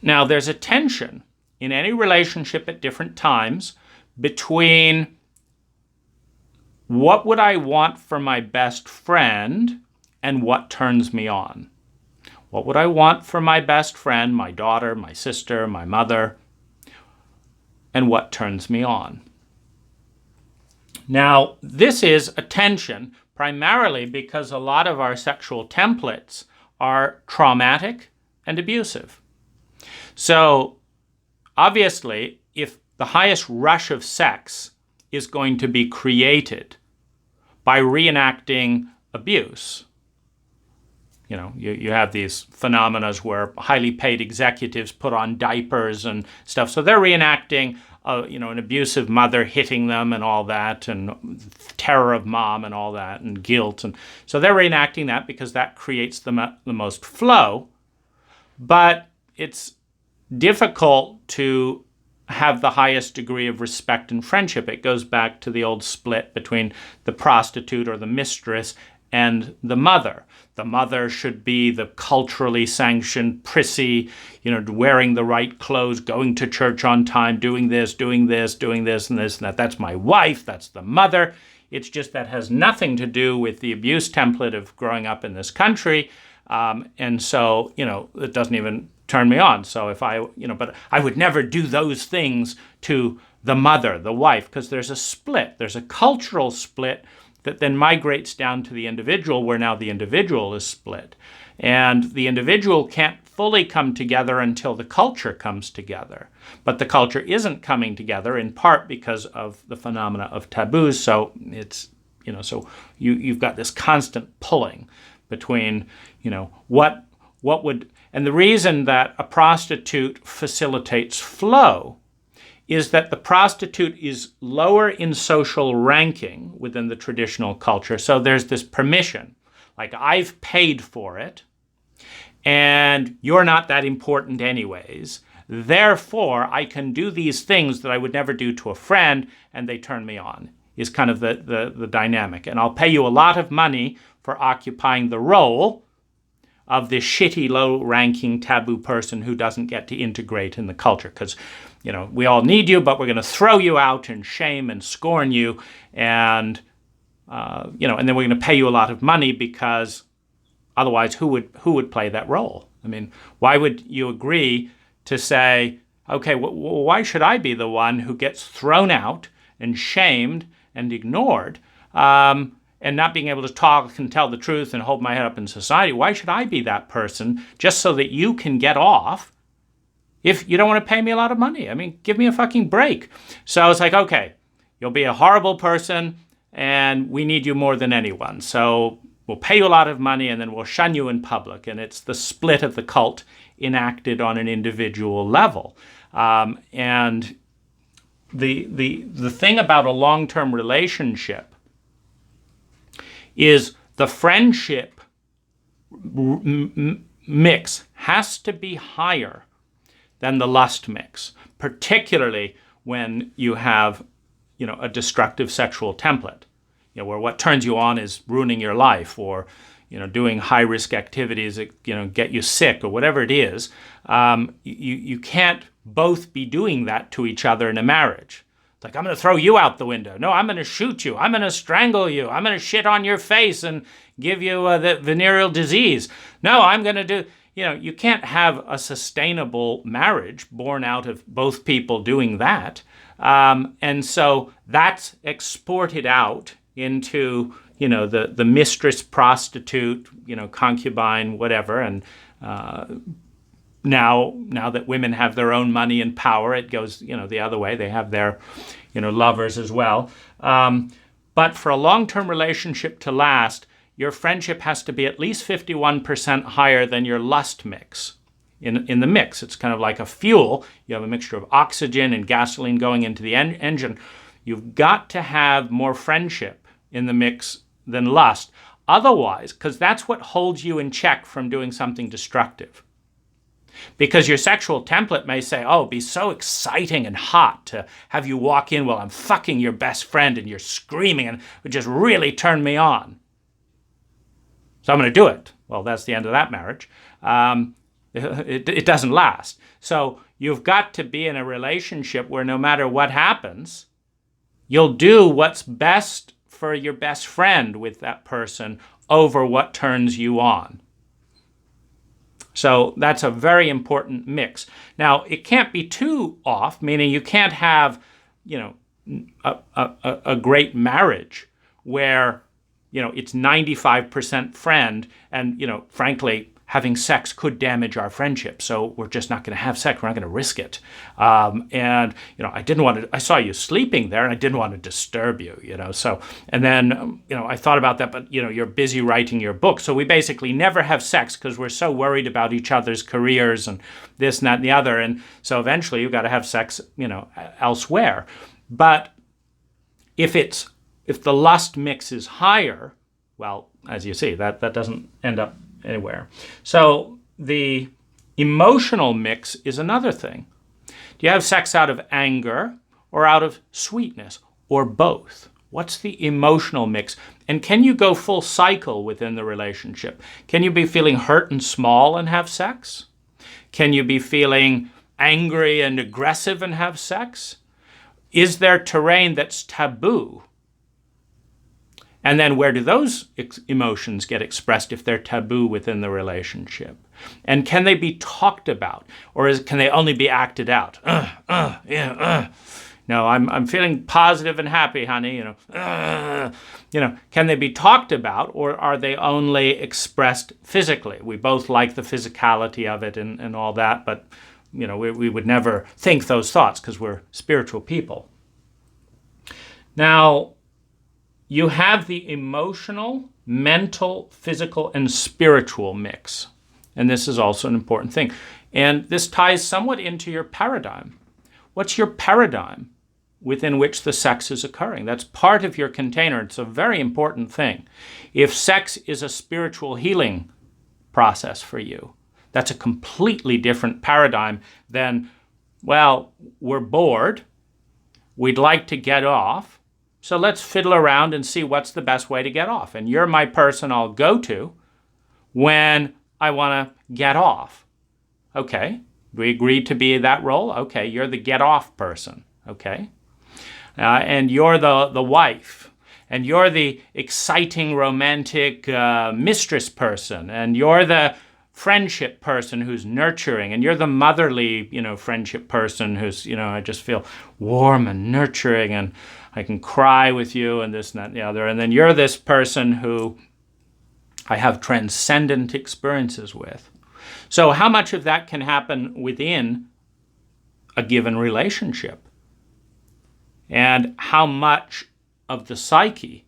Now, there's a tension in any relationship at different times between what would I want for my best friend and what turns me on. What would I want for my best friend, my daughter, my sister, my mother, and what turns me on? Now, this is a tension primarily because a lot of our sexual templates are traumatic and abusive. So, obviously, if the highest rush of sex is going to be created by reenacting abuse, you have these phenomena where highly paid executives put on diapers and stuff. So they're reenacting, an abusive mother hitting them and all that, and terror of mom and all that, and guilt. And so they're reenacting that because that creates the most flow. But it's difficult to have the highest degree of respect and friendship. It goes back to the old split between the prostitute or the mistress and the mother. The mother should be the culturally sanctioned, prissy, wearing the right clothes, going to church on time, doing this, and this, and that. That's my wife, that's the mother. It's just that has nothing to do with the abuse template of growing up in this country. And so, it doesn't even turn me on. So if but I would never do those things to the mother, the wife, because there's a split. There's a cultural split that then migrates down to the individual, where now the individual is split. And the individual can't fully come together until the culture comes together. But the culture isn't coming together in part because of the phenomena of taboos. So it's, so you've got this constant pulling between, what would, and the reason that a prostitute facilitates flow is that the prostitute is lower in social ranking within the traditional culture. So there's this permission, like I've paid for it, and you're not that important anyways. Therefore, I can do these things that I would never do to a friend, and they turn me on, is kind of the dynamic. And I'll pay you a lot of money for occupying the role of this shitty, low-ranking taboo person who doesn't get to integrate in the culture. Because, we all need you, but we're going to throw you out and shame and scorn you, and and then we're going to pay you a lot of money because otherwise, who would play that role? I mean, why would you agree to say, okay, why should I be the one who gets thrown out and shamed and ignored? And not being able to talk and tell the truth and hold my head up in society, why should I be that person just so that you can get off if you don't want to pay me a lot of money. I mean, give me a fucking break. So it's like, okay, you'll be a horrible person and we need you more than anyone. So we'll pay you a lot of money and then we'll shun you in public. And it's the split of the cult enacted on an individual level. And the thing about a long-term relationship is the friendship mix has to be higher than the lust mix, particularly when you have, a destructive sexual template, where what turns you on is ruining your life, or, doing high-risk activities that, get you sick, or whatever it is. You can't both be doing that to each other in a marriage. It's like, I'm going to throw you out the window. No, I'm going to shoot you. I'm going to strangle you. I'm going to shit on your face and give you the venereal disease. No, I'm going to do... you can't have a sustainable marriage born out of both people doing that. And so that's exported out into, the mistress, prostitute, concubine, whatever. And now that women have their own money and power, it goes, the other way. They have their, lovers as well. But for a long-term relationship to last, your friendship has to be at least 51% higher than your lust mix. In the mix, it's kind of like a fuel. You have a mixture of oxygen and gasoline going into the engine. You've got to have more friendship in the mix than lust. Otherwise, because that's what holds you in check from doing something destructive. Because your sexual template may say, oh, it'd be so exciting and hot to have you walk in while I'm fucking your best friend and you're screaming and it would just really turn me on. So I'm going to do it. Well, that's the end of that marriage. It doesn't last. So you've got to be in a relationship where no matter what happens, you'll do what's best for your best friend with that person over what turns you on. So that's a very important mix. Now, it can't be too off, meaning you can't have, a great marriage where, it's 95% friend and, frankly, having sex could damage our friendship. So we're just not going to have sex. We're not going to risk it. And I saw you sleeping there and I didn't want to disturb you, So, and then, I thought about that, but, you're busy writing your book. So we basically never have sex because we're so worried about each other's careers and this and that and the other. And so eventually you've got to have sex, elsewhere. But if the lust mix is higher, well, as you see, that doesn't end up anywhere. So the emotional mix is another thing. Do you have sex out of anger or out of sweetness or both? What's the emotional mix? And can you go full cycle within the relationship? Can you be feeling hurt and small and have sex? Can you be feeling angry and aggressive and have sex? Is there terrain that's taboo? And then where do those emotions get expressed if they're taboo within the relationship? And can they be talked about? Or can they only be acted out? No, I'm feeling positive and happy, honey. Can they be talked about, or are they only expressed physically? We both like the physicality of it and all that, but we would never think those thoughts because we're spiritual people. Now, you have the emotional, mental, physical, and spiritual mix. And this is also an important thing. And this ties somewhat into your paradigm. What's your paradigm within which the sex is occurring? That's part of your container. It's a very important thing. If sex is a spiritual healing process for you, that's a completely different paradigm than, well, we're bored, we'd like to get off, so let's fiddle around and see what's the best way to get off. And you're my person I'll go to when I want to get off. Okay, we agreed to be that role? Okay, you're the get off person. Okay. And you're the wife. And you're the exciting, romantic mistress person. And you're the friendship person who's nurturing. And you're the motherly, friendship person who's, I just feel warm and nurturing and I can cry with you and this and that and the other. And then you're this person who I have transcendent experiences with. So how much of that can happen within a given relationship and how much of the psyche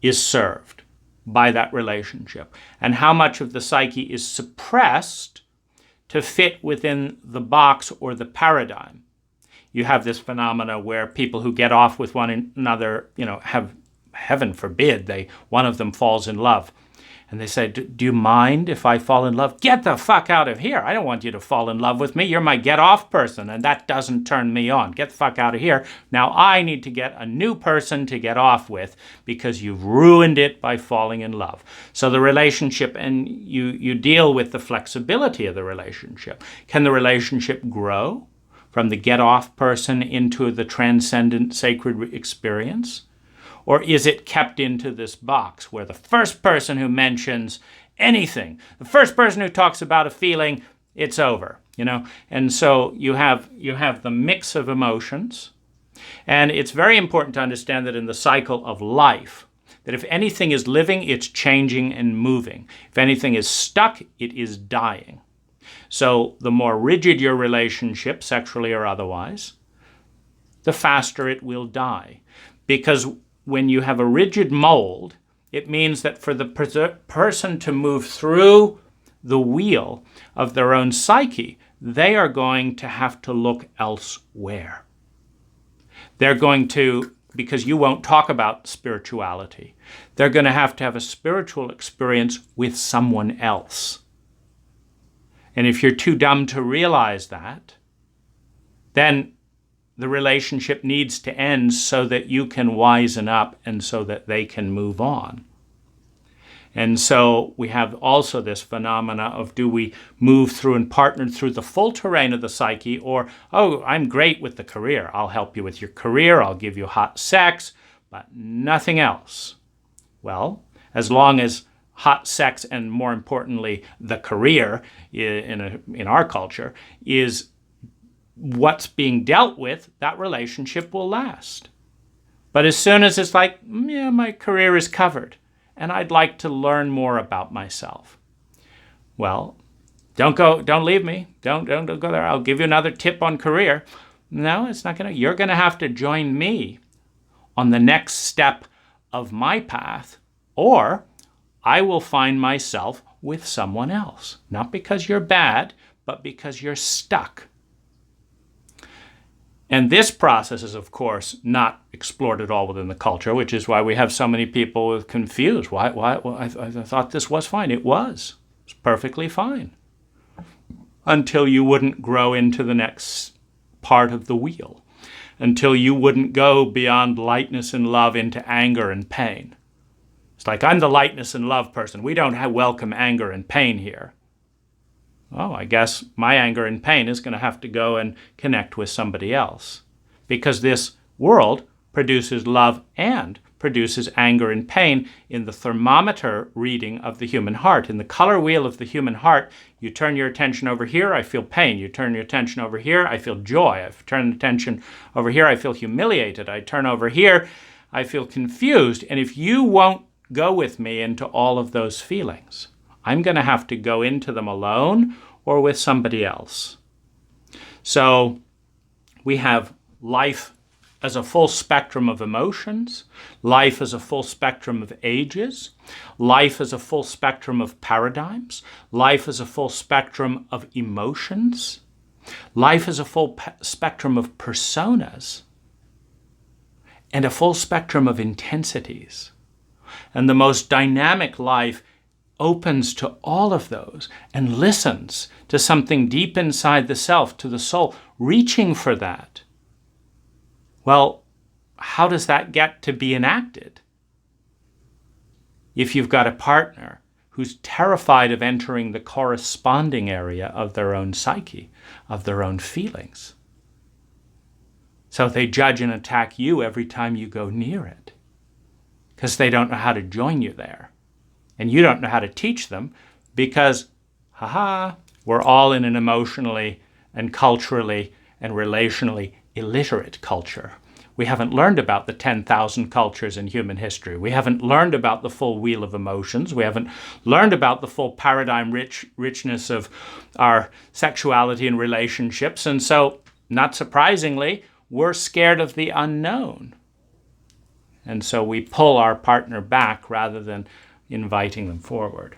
is served by that relationship and how much of the psyche is suppressed to fit within the box or the paradigm. You have this phenomena where people who get off with one another, have, heaven forbid, one of them falls in love. And they say, do you mind if I fall in love? Get the fuck out of here. I don't want you to fall in love with me. You're my get-off person, and that doesn't turn me on. Get the fuck out of here. Now I need to get a new person to get off with because you've ruined it by falling in love. So the relationship, and you deal with the flexibility of the relationship. Can the relationship grow from the get-off person into the transcendent sacred experience? Or is it kept into this box where the first person who mentions anything, the first person who talks about a feeling, it's over, And so you have the mix of emotions. And it's very important to understand that in the cycle of life, that if anything is living, it's changing and moving. If anything is stuck, it is dying. So the more rigid your relationship, sexually or otherwise, the faster it will die. Because when you have a rigid mold, it means that for the person to move through the wheel of their own psyche, they are going to have to look elsewhere. They're going to, because you won't talk about spirituality, they're going to have a spiritual experience with someone else. And if you're too dumb to realize that, then the relationship needs to end so that you can wisen up and so that they can move on. And so we have also this phenomena of, do we move through and partner through the full terrain of the psyche, or, oh, I'm great with the career. I'll help you with your career. I'll give you hot sex, but nothing else. Well, as long as hot sex and, more importantly, the career in our culture is what's being dealt with, that relationship will last. But as soon as it's like, yeah, my career is covered and I'd like to learn more about myself. Well, don't leave me. Don't go there. I'll give you another tip on career. No, it's not you're gonna have to join me on the next step of my path, or I will find myself with someone else. Not because you're bad, but because you're stuck. And this process is, of course, not explored at all within the culture, which is why we have so many people confused. Why? Well, I thought this was fine. It was. It's perfectly fine. Until you wouldn't grow into the next part of the wheel. Until you wouldn't go beyond lightness and love into anger and pain. It's like, I'm the lightness and love person. We don't welcome anger and pain here. Oh, I guess my anger and pain is going to have to go and connect with somebody else. Because this world produces love and produces anger and pain in the thermometer reading of the human heart. In the color wheel of the human heart, you turn your attention over here, I feel pain. You turn your attention over here, I feel joy. I turn attention over here, I feel humiliated. I turn over here, I feel confused. And if you won't go with me into all of those feelings, I'm going to have to go into them alone or with somebody else. So we have life as a full spectrum of emotions, life as a full spectrum of ages, life as a full spectrum of paradigms, life as a full spectrum of emotions, life as a full spectrum of personas, and a full spectrum of intensities. And the most dynamic life opens to all of those and listens to something deep inside the self, to the soul, reaching for that. Well, how does that get to be enacted? If you've got a partner who's terrified of entering the corresponding area of their own psyche, of their own feelings. So they judge and attack you every time you go near it, because they don't know how to join you there. And you don't know how to teach them because, we're all in an emotionally and culturally and relationally illiterate culture. We haven't learned about the 10,000 cultures in human history. We haven't learned about the full wheel of emotions. We haven't learned about the full paradigm richness of our sexuality and relationships. And so not surprisingly, we're scared of the unknown. And so we pull our partner back rather than inviting them forward.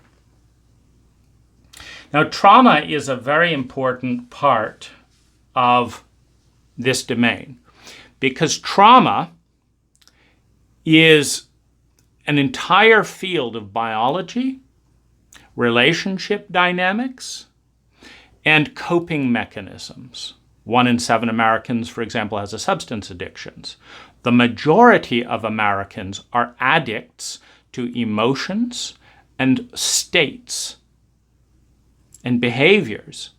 Now, trauma is a very important part of this domain because trauma is an entire field of biology, relationship dynamics, and coping mechanisms. 1 in 7 Americans, for example, has a substance addictions. The majority of Americans are addicts to emotions and states and behaviors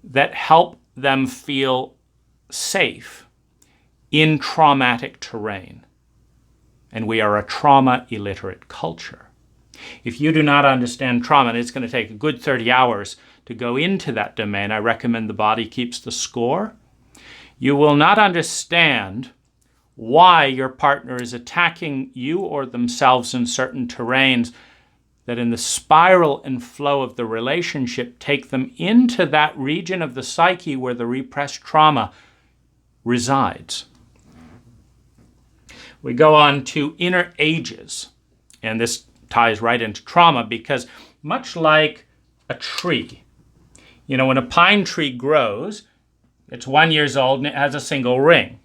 that help them feel safe in traumatic terrain. And we are a trauma-illiterate culture. If you do not understand trauma, and it's going to take a good 30 hours to go into that domain, I recommend The Body Keeps the Score. You will not understand why your partner is attacking you or themselves in certain terrains that in the spiral and flow of the relationship take them into that region of the psyche where the repressed trauma resides. We go on to inner ages, and this ties right into trauma because much like a tree, when a pine tree grows, it's 1 year old and it has a single ring.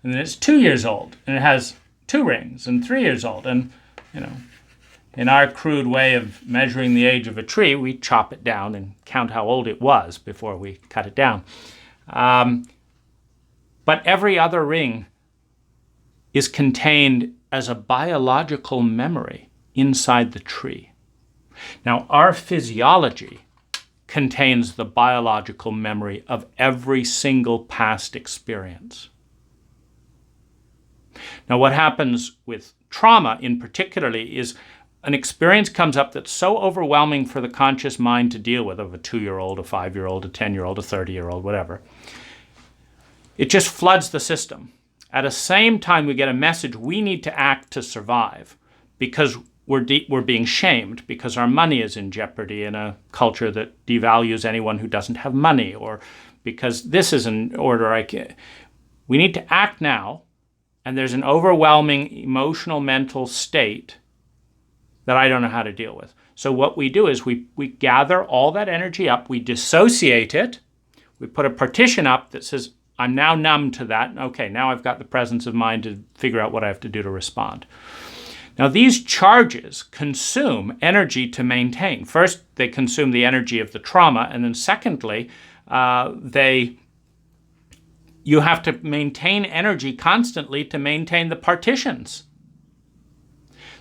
And then it's 2 years old and it has 2 rings, and 3 years old. And, in our crude way of measuring the age of a tree, we chop it down and count how old it was before we cut it down. But every other ring is contained as a biological memory inside the tree. Now, our physiology contains the biological memory of every single past experience. Now, what happens with trauma in particularly is an experience comes up that's so overwhelming for the conscious mind to deal with, of a 2-year-old, a 5-year-old, a 10-year-old, a 30-year-old, whatever. It just floods the system. At the same time, we get a message we need to act to survive because we're being shamed because our money is in jeopardy in a culture that devalues anyone who doesn't have money, or because this is an order. We need to act now, and there's an overwhelming emotional mental state that I don't know how to deal with. So what we do is we gather all that energy up, we dissociate it, we put a partition up that says, I'm now numb to that. Okay, now I've got the presence of mind to figure out what I have to do to respond. Now, these charges consume energy to maintain. First, they consume the energy of the trauma, and then secondly, you have to maintain energy constantly to maintain the partitions.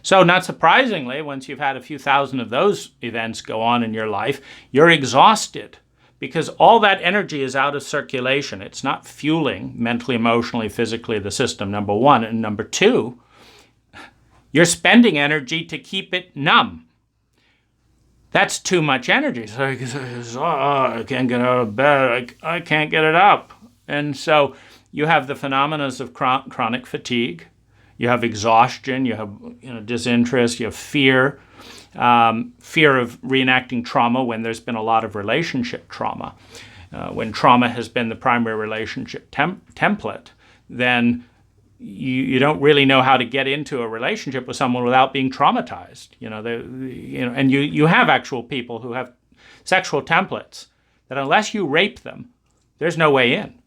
So not surprisingly, once you've had a few thousand of those events go on in your life, you're exhausted because all that energy is out of circulation. It's not fueling mentally, emotionally, physically the system, number one. And number two, you're spending energy to keep it numb. That's too much energy. So I can't get out of bed. I can't get it up. And so you have the phenomena of chronic fatigue. You have exhaustion. You have disinterest. You have fear. Fear of reenacting trauma when there's been a lot of relationship trauma. When trauma has been the primary relationship template, then you don't really know how to get into a relationship with someone without being traumatized. And you have actual people who have sexual templates that unless you rape them, there's no way in.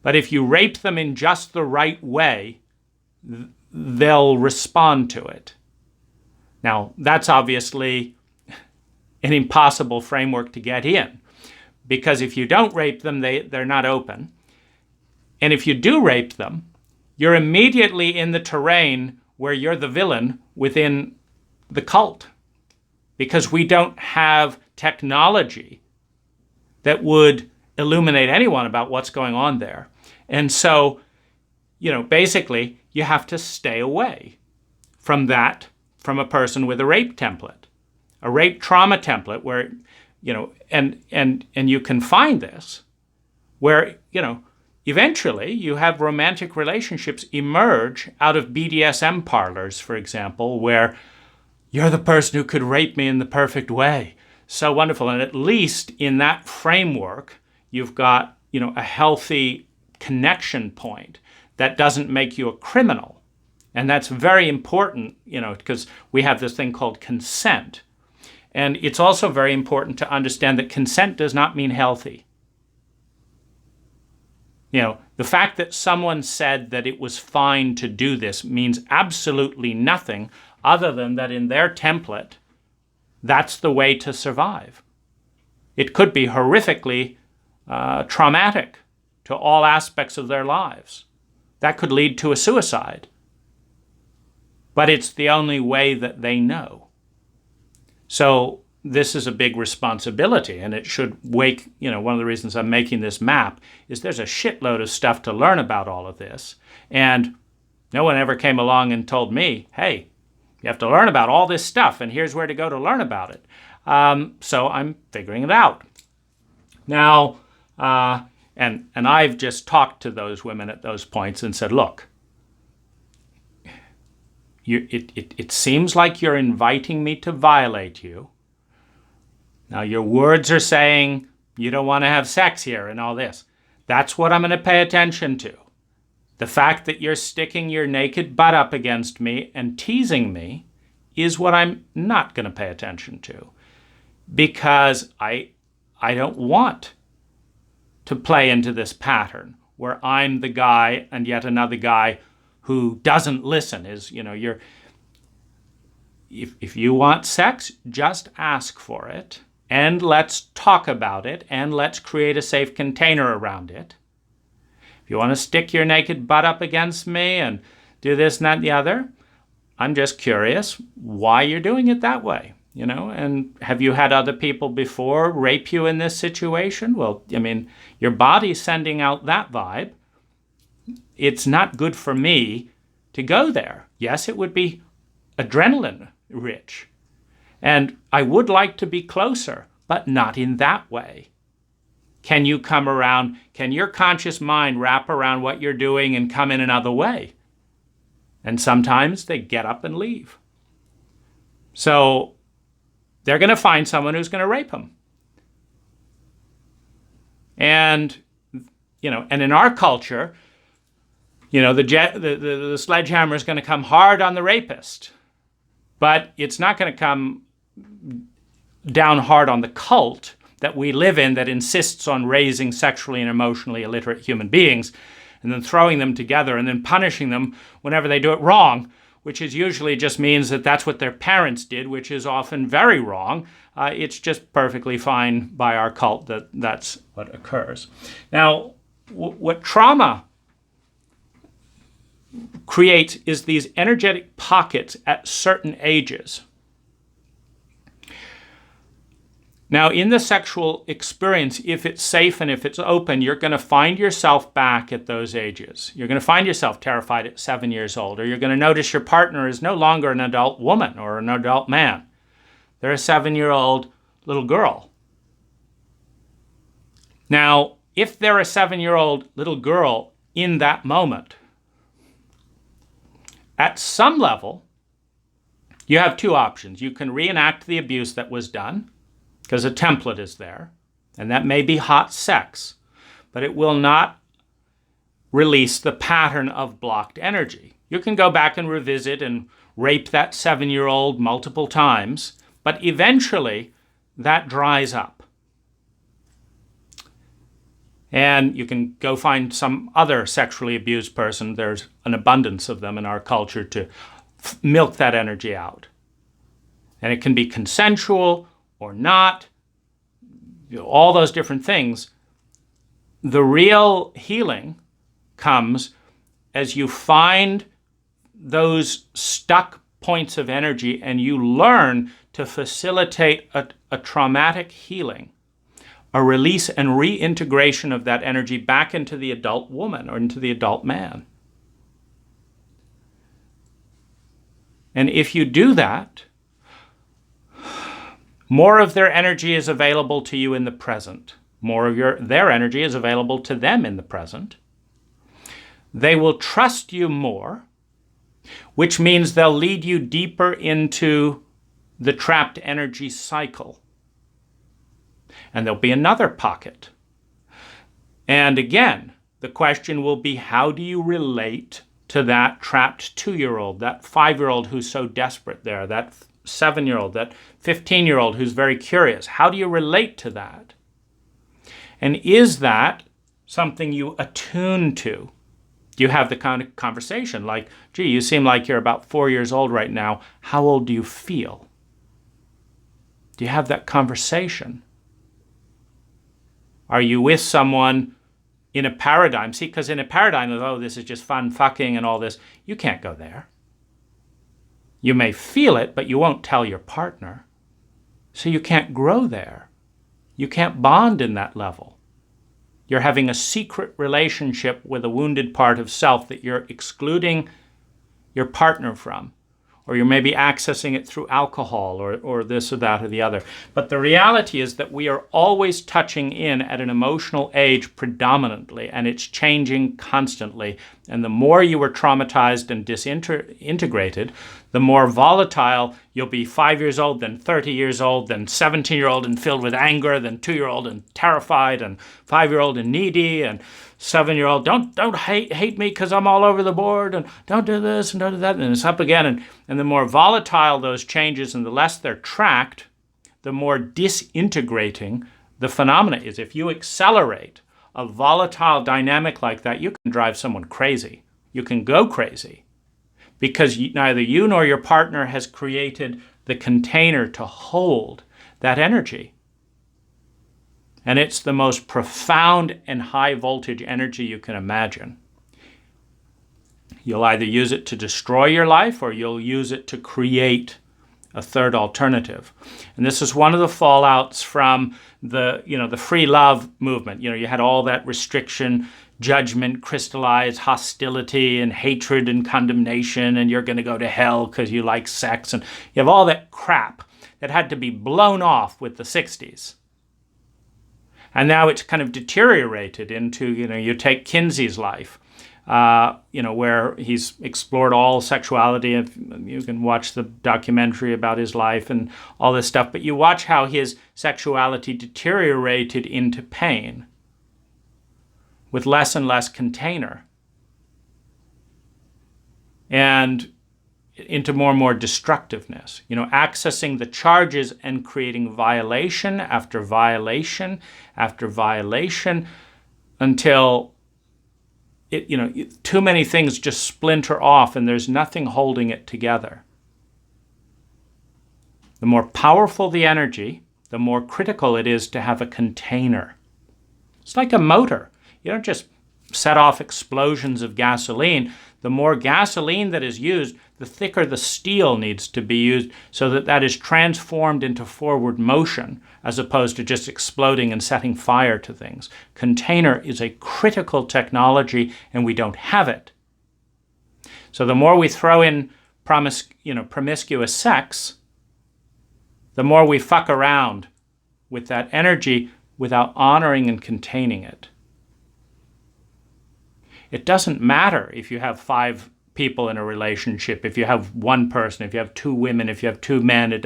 But if you rape them in just the right way, they'll respond to it. Now, that's obviously an impossible framework to get in, because if you don't rape them, they're not open. And if you do rape them, you're immediately in the terrain where you're the villain within the cult, because we don't have technology that would illuminate anyone about what's going on there. And so, basically, you have to stay away from a person with a rape template, a rape trauma template where, and you can find this where, eventually you have romantic relationships emerge out of BDSM parlors, for example, where you're the person who could rape me in the perfect way. So wonderful. And at least in that framework, you've got a healthy connection point that doesn't make you a criminal. And that's very important, because we have this thing called consent. And it's also very important to understand that consent does not mean healthy. The fact that someone said that it was fine to do this means absolutely nothing other than that in their template, that's the way to survive. It could be horrifically traumatic to all aspects of their lives. That could lead to a suicide. But it's the only way that they know. So this is a big responsibility, and it should wake, one of the reasons I'm making this map is there's a shitload of stuff to learn about all of this. And no one ever came along and told me, hey, you have to learn about all this stuff, and here's where to go to learn about it. So I'm figuring it out. Now, and I've just talked to those women at those points and said, look, it seems like you're inviting me to violate you. Now, your words are saying you don't want to have sex here and all this. That's what I'm going to pay attention to. The fact that you're sticking your naked butt up against me and teasing me is what I'm not going to pay attention to. Because I don't want to play into this pattern where I'm the guy and yet another guy who doesn't listen. If you want sex, just ask for it. And let's talk about it, and let's create a safe container around it. If you want to stick your naked butt up against me and do this and that and the other, I'm just curious why you're doing it that way, and have you had other people before rape you in this situation? Well, your body's sending out that vibe. It's not good for me to go there. Yes, it would be adrenaline rich. And I would like to be closer, but not in that way. Can you come around? Can your conscious mind wrap around what you're doing and come in another way? And sometimes they get up and leave. So they're going to find someone who's going to rape them. And, and in our culture, the sledgehammer is going to come hard on the rapist. But it's not going to come down hard on the cult that we live in that insists on raising sexually and emotionally illiterate human beings and then throwing them together and then punishing them whenever they do it wrong, which is usually just means that that's what their parents did, which is often very wrong. It's just perfectly fine by our cult that that's what occurs. Now, what trauma creates is these energetic pockets at certain ages. Now, in the sexual experience, if it's safe and if it's open, you're going to find yourself back at those ages. You're going to find yourself terrified at 7 years old, or you're going to notice your partner is no longer an adult woman or an adult man. They're a 7-year-old little girl. Now, if they're a 7-year-old little girl in that moment, at some level, you have two options. You can reenact the abuse that was done, because a template is there, and that may be hot sex, but it will not release the pattern of blocked energy. You can go back and revisit and rape that 7-year-old multiple times, but eventually that dries up. And you can go find some other sexually abused person. There's an abundance of them in our culture to milk that energy out. And it can be consensual or not, all those different things. The real healing comes as you find those stuck points of energy and you learn to facilitate a traumatic healing, a release and reintegration of that energy back into the adult woman or into the adult man. And if you do that, more of their energy is available to you in the present. More of their energy is available to them in the present. They will trust you more, which means they'll lead you deeper into the trapped energy cycle. And there'll be another pocket. And again, the question will be, how do you relate to that trapped 2-year-old, that 5-year-old who's so desperate there, that 7-year-old, that 15-year-old who's very curious? How do you relate to that? And is that something you attune to? Do you have the kind of conversation like, gee, you seem like you're about 4 years old right now. How old do you feel? Do you have that conversation? Are you with someone in a paradigm? See, because in a paradigm of, oh, this is just fun fucking and all this, you can't go there. You may feel it, but you won't tell your partner. So you can't grow there. You can't bond in that level. You're having a secret relationship with a wounded part of self that you're excluding your partner from. Or you're maybe accessing it through alcohol or this or that or the other. But the reality is that we are always touching in at an emotional age predominantly, and it's changing constantly. And the more you are traumatized and disintegrated, the more volatile you'll be. 5 years old, then 30 years old, then 17-year-old and filled with anger, then 2-year-old and terrified, and 5-year-old and needy, and 7-year-old, don't hate me because I'm all over the board, and don't do this and don't do that, and it's up again. And the more volatile those changes and the less they're tracked, the more disintegrating the phenomena is. If you accelerate a volatile dynamic like that, you can drive someone crazy. You can go crazy because neither you nor your partner has created the container to hold that energy. And it's the most profound and high voltage energy you can imagine. You'll either use it to destroy your life or you'll use it to create a third alternative. And this is one of the fallouts from the free love movement. You had all that restriction, judgment, crystallized hostility and hatred and condemnation, and you're going to go to hell because you like sex. And you have all that crap that had to be blown off with the 60s. And now it's kind of deteriorated into, you take Kinsey's life, where he's explored all sexuality. You can watch the documentary about his life and all this stuff, but you watch how his sexuality deteriorated into pain with less and less container and into more and more destructiveness, accessing the charges and creating violation after violation after violation until too many things just splinter off and there's nothing holding it together. The more powerful the energy, the more critical it is to have a container. It's like a motor. You don't just set off explosions of gasoline. The more gasoline that is used, the thicker the steel needs to be used so that that is transformed into forward motion as opposed to just exploding and setting fire to things. Container is a critical technology and we don't have it. So the more we throw in promiscuous sex, the more we fuck around with that energy without honoring and containing it. It doesn't matter if you have 5 people in a relationship, if you have one person, if you have 2 women, if you have 2 men, it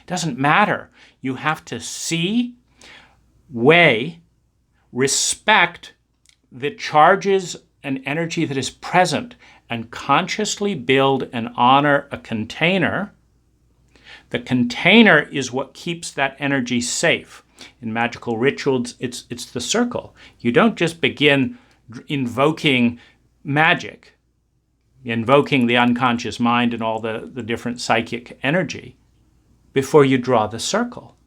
doesn't matter. You have to see, weigh, respect the charges and energy that is present and consciously build and honor a container. The container is what keeps that energy safe. In magical rituals, it's the circle. You don't just begin invoking magic, invoking the unconscious mind and all the different psychic energy before you draw the circle.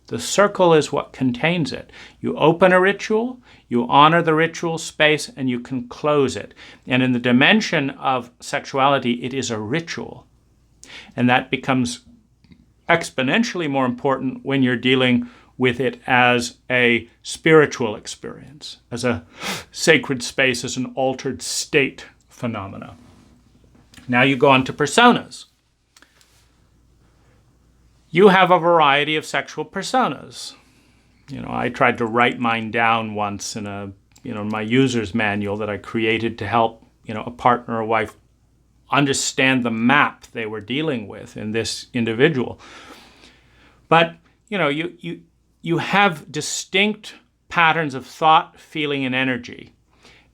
The circle is what contains it. You open a ritual, you honor the ritual space, and you can close it. And in the dimension of sexuality, it is a ritual. And that becomes exponentially more important when you're dealing with it as a spiritual experience, as a sacred space, as an altered state phenomena. Now you go on to personas. You have a variety of sexual personas. I tried to write mine down once in my user's manual that I created to help, a partner or wife understand the map they were dealing with in this individual. But, you have distinct patterns of thought, feeling, and energy.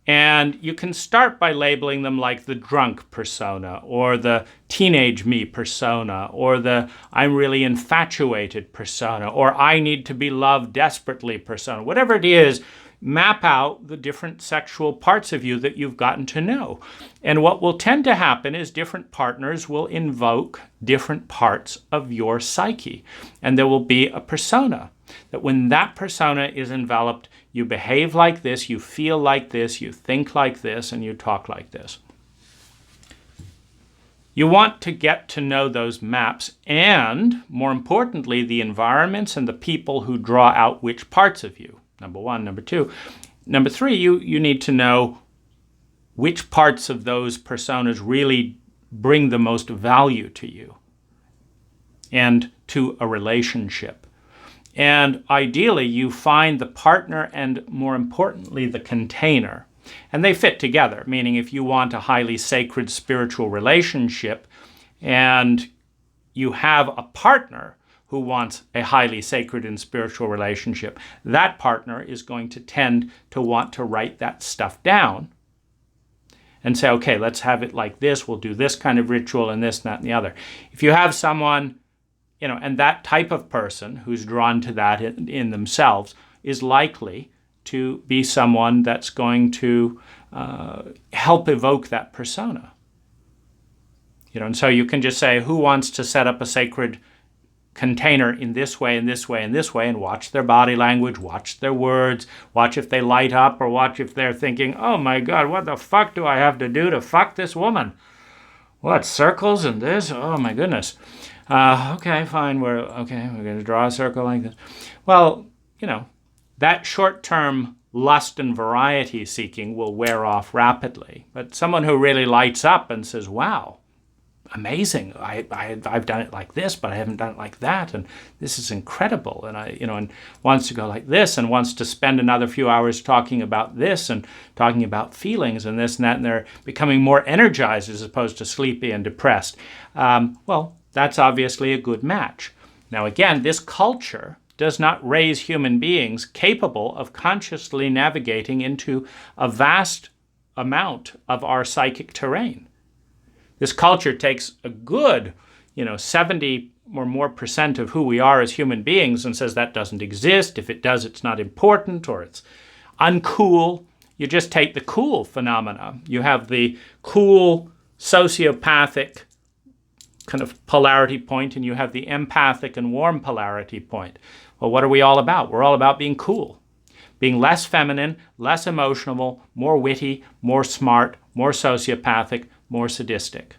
And you can start by labeling them like the drunk persona, or the teenage me persona, or the I'm really infatuated persona, or I need to be loved desperately persona. Whatever it is, map out the different sexual parts of you that you've gotten to know. And what will tend to happen is different partners will invoke different parts of your psyche. And there will be a persona. That when that persona is enveloped, you behave like this, you feel like this, you think like this, and you talk like this. You want to get to know those maps and, more importantly, the environments and the people who draw out which parts of you. Number one. Number two. Number three, you need to know which parts of those personas really bring the most value to you and to a relationship. And ideally, you find the partner and, more importantly, the container. And they fit together, meaning if you want a highly sacred spiritual relationship and you have a partner who wants a highly sacred and spiritual relationship, that partner is going to tend to want to write that stuff down and say, okay, let's have it like this. We'll do this kind of ritual and this, that, and the other. If you have someone, and that type of person who's drawn to that in themselves is likely to be someone that's going to help evoke that persona. And so you can just say, who wants to set up a sacred container in this way, in this way, in this way, and watch their body language, watch their words, watch if they light up, or watch if they're thinking, oh my God, what the fuck do I have to do to fuck this woman? What, circles and this? Oh my goodness. Okay, fine, we're going to draw a circle like this. Well, that short-term lust and variety seeking will wear off rapidly. But someone who really lights up and says, wow, amazing, I've done it like this, but I haven't done it like that, and this is incredible, and and wants to go like this, and wants to spend another few hours talking about this, and talking about feelings, and this and that, and they're becoming more energized as opposed to sleepy and depressed. Well, that's obviously a good match. Now again, this culture does not raise human beings capable of consciously navigating into a vast amount of our psychic terrain. This culture takes a good, 70 or more percent of who we are as human beings and says that doesn't exist. If it does, it's not important, or it's uncool. You just take the cool phenomena. You have the cool sociopathic kind of polarity point, and you have the empathic and warm polarity point. Well, what are we all about? We're all about being cool, being less feminine, less emotional, more witty, more smart, more sociopathic, more sadistic.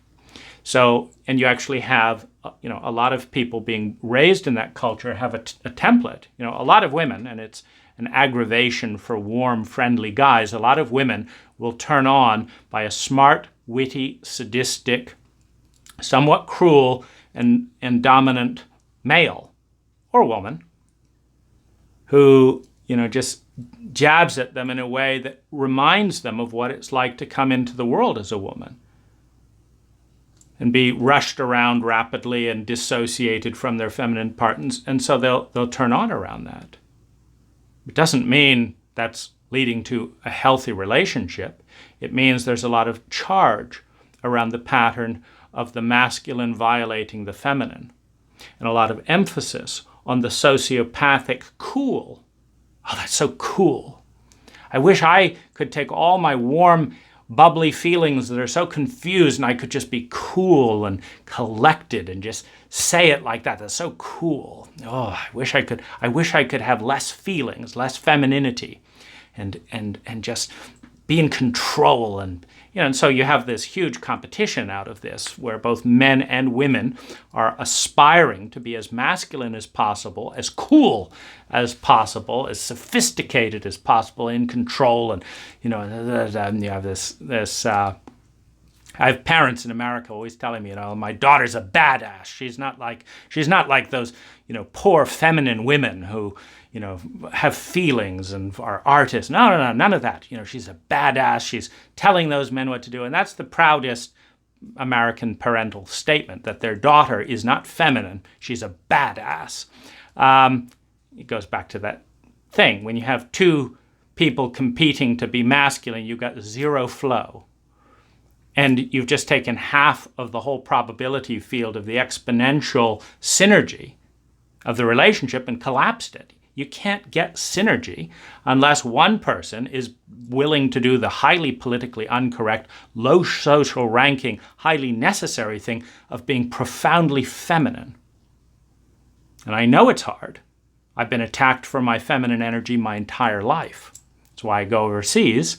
So, and you actually have, a lot of people being raised in that culture have a template. A lot of women, and it's an aggravation for warm, friendly guys, a lot of women will turn on by a smart, witty, sadistic, somewhat cruel and dominant male or woman who, just jabs at them in a way that reminds them of what it's like to come into the world as a woman and be rushed around rapidly and dissociated from their feminine parts, and so they'll turn on around that. It doesn't mean that's leading to a healthy relationship. It means there's a lot of charge around the pattern of the masculine violating the feminine, and a lot of emphasis on the sociopathic cool. Oh, that's so cool. I wish I could take all my warm, bubbly feelings that are so confused and I could just be cool and collected and just say it like that. That's so cool. Oh, I wish I could have less feelings, less femininity, and just be in control. And so you have this huge competition out of this where both men and women are aspiring to be as masculine as possible, as cool as possible, as sophisticated as possible, in control. And you have this I have parents in America always telling me, my daughter's a badass. She's not like those, poor feminine women who, have feelings and are artists. No, none of that. She's a badass. She's telling those men what to do. And that's the proudest American parental statement, that their daughter is not feminine. She's a badass. It goes back to that thing. When you have two people competing to be masculine, you've got zero flow. And you've just taken half of the whole probability field of the exponential synergy of the relationship and collapsed it. You can't get synergy unless one person is willing to do the highly politically incorrect, low social ranking, highly necessary thing of being profoundly feminine. And I know it's hard. I've been attacked for my feminine energy my entire life. That's why I go overseas,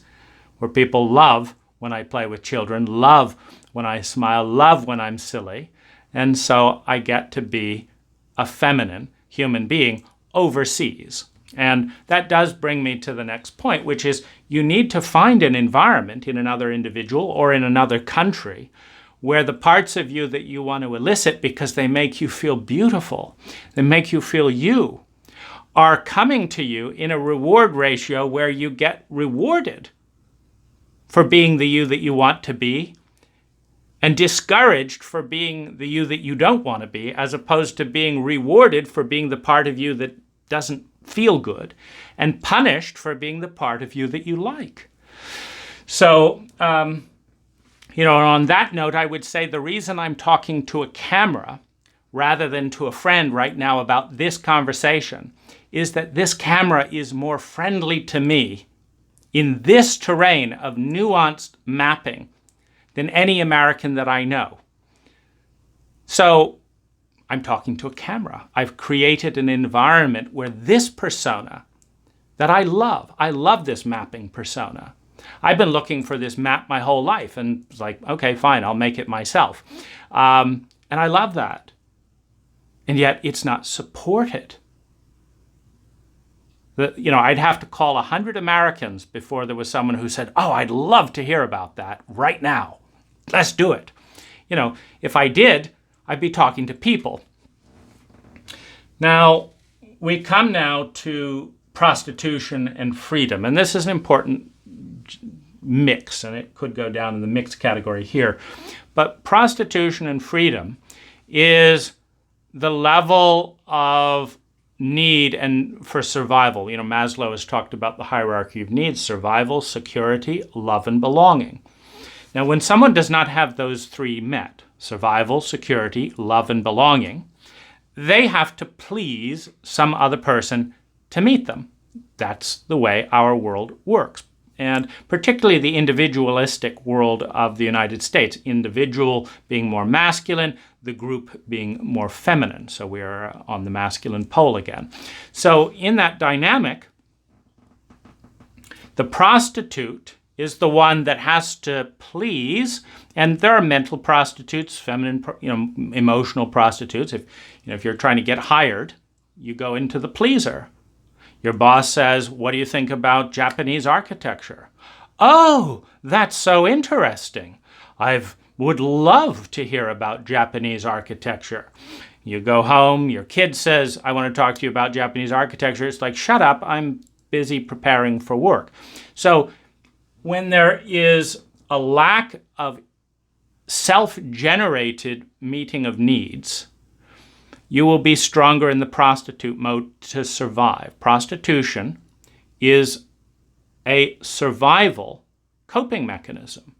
where people love when I play with children, love when I smile, love when I'm silly. And so I get to be a feminine human being overseas. And that does bring me to the next point, which is you need to find an environment in another individual or in another country where the parts of you that you want to elicit because they make you feel beautiful, they make you feel you, are coming to you in a reward ratio where you get rewarded for being the you that you want to be and discouraged for being the you that you don't want to be, as opposed to being rewarded for being the part of you that doesn't feel good and punished for being the part of you that you like. So, on that note, I would say the reason I'm talking to a camera rather than to a friend right now about this conversation is that this camera is more friendly to me in this terrain of nuanced mapping than any American that I know. So I'm talking to a camera. I've created an environment where this persona that I love this mapping persona. I've been looking for this map my whole life and it's like, okay, fine, I'll make it myself. And I love that. And yet it's not supported. I'd have to call 100 Americans before there was someone who said, oh, I'd love to hear about that right now. Let's do it. If I did, I'd be talking to people. Now, we come now to prostitution and freedom. And this is an important mix, and it could go down in the mixed category here. But prostitution and freedom is the level of need and for survival. Maslow has talked about the hierarchy of needs: survival, security, love, and belonging. Now, when someone does not have those three met, survival, security, love, and belonging, they have to please some other person to meet them. That's the way our world works. And particularly the individualistic world of the United States, individual being more masculine, the group being more feminine. So we are on the masculine pole again. So in that dynamic, the prostitute is the one that has to please, and there are mental prostitutes, feminine, emotional prostitutes. If you're trying to get hired, you go into the pleaser. Your boss says, what do you think about Japanese architecture? Oh, that's so interesting. I would love to hear about Japanese architecture. You go home, your kid says, I want to talk to you about Japanese architecture. It's like, shut up, I'm busy preparing for work. So when there is a lack of self-generated meeting of needs, you will be stronger in the prostitute mode to survive. Prostitution is a survival coping mechanism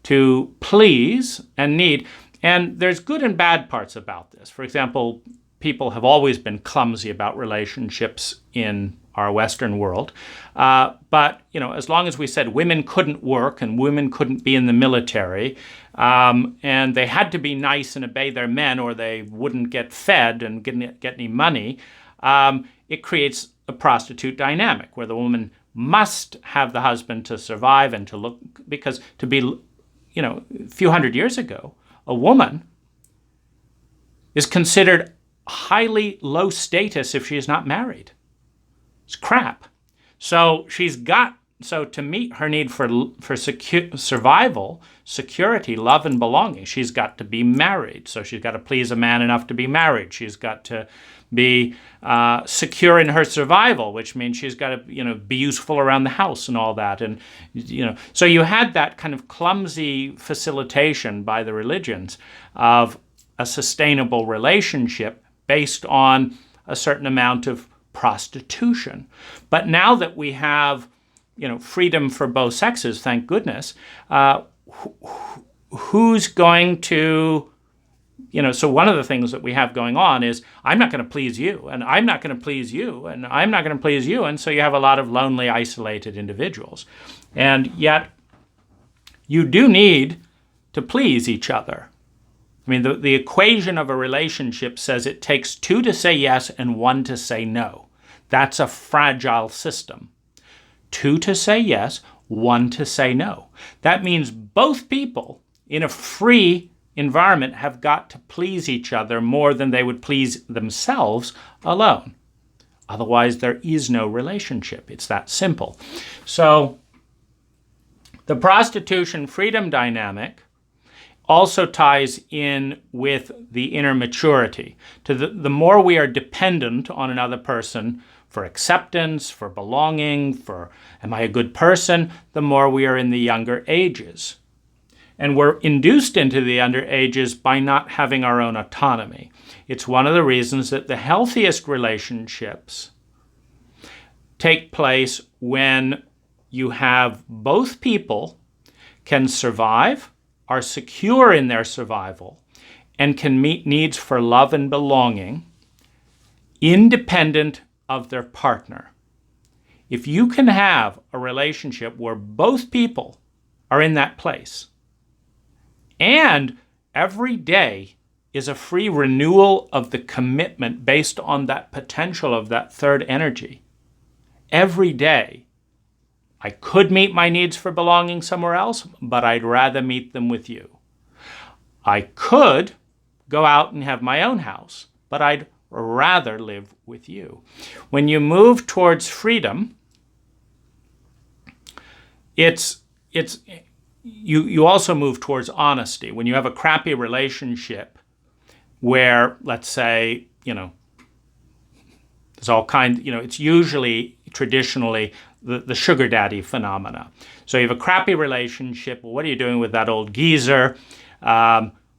to please and need. And there's good and bad parts about this. For example, people have always been clumsy about relationships in our Western world. But as long as we said women couldn't work and women couldn't be in the military, and they had to be nice and obey their men or they wouldn't get fed and get any money, it creates a prostitute dynamic where the woman must have the husband to survive and to look, because to be, a few hundred years ago, a woman is considered highly low status if she is not married. It's crap. So to meet her need for survival, security, love, and belonging, she's got to be married. So she's got to please a man enough to be married. She's got to be secure in her survival, which means she's got to, be useful around the house and all that. And, so you had that kind of clumsy facilitation by the religions of a sustainable relationship based on a certain amount of prostitution. But now that we have, freedom for both sexes, thank goodness, who's going to, so one of the things that we have going on is I'm not going to please you, and I'm not going to please you, and I'm not going to please you. And so you have a lot of lonely, isolated individuals. And yet you do need to please each other. I mean, the equation of a relationship says it takes 2 to say yes and 1 to say no. That's a fragile system. 2 to say yes, 1 to say no. That means both people in a free environment have got to please each other more than they would please themselves alone. Otherwise, there is no relationship. It's that simple. So the prostitution freedom dynamic also ties in with the inner maturity. The more we are dependent on another person for acceptance, for belonging, for am I a good person, the more we are in the younger ages. And we're induced into the younger ages by not having our own autonomy. It's one of the reasons that the healthiest relationships take place when you have both people can survive, are secure in their survival, and can meet needs for love and belonging independent of their partner. If you can have a relationship where both people are in that place, and every day is a free renewal of the commitment based on that potential of that third energy, every day, I could meet my needs for belonging somewhere else, but I'd rather meet them with you. I could go out and have my own house, but I'd rather live with you. When you move towards freedom, you also move towards honesty. When you have a crappy relationship where, let's say, there's all kinds, it's usually traditionally the sugar daddy phenomena. So you have a crappy relationship. Well, what are you doing with that old geezer?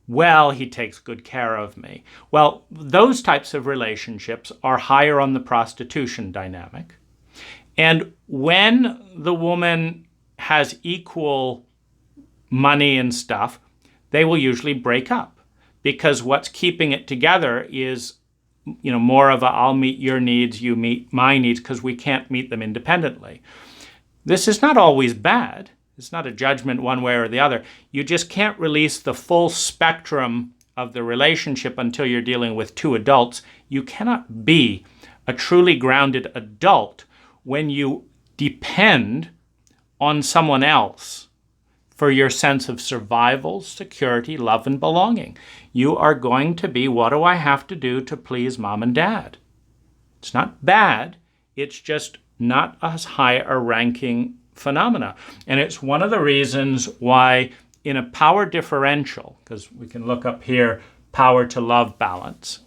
Well, he takes good care of me. Well, those types of relationships are higher on the prostitution dynamic. And when the woman has equal money and stuff, they will usually break up, because what's keeping it together is more of a I'll meet your needs, you meet my needs, because we can't meet them independently. This is not always bad. It's not a judgment one way or the other. You just can't release the full spectrum of the relationship until you're dealing with two adults. You cannot be a truly grounded adult when you depend on someone else for your sense of survival, security, love, and belonging. You are going to be, what do I have to do to please mom and dad? It's not bad. It's just not as high a ranking phenomena. And it's one of the reasons why in a power differential, because we can look up here, power to love balance,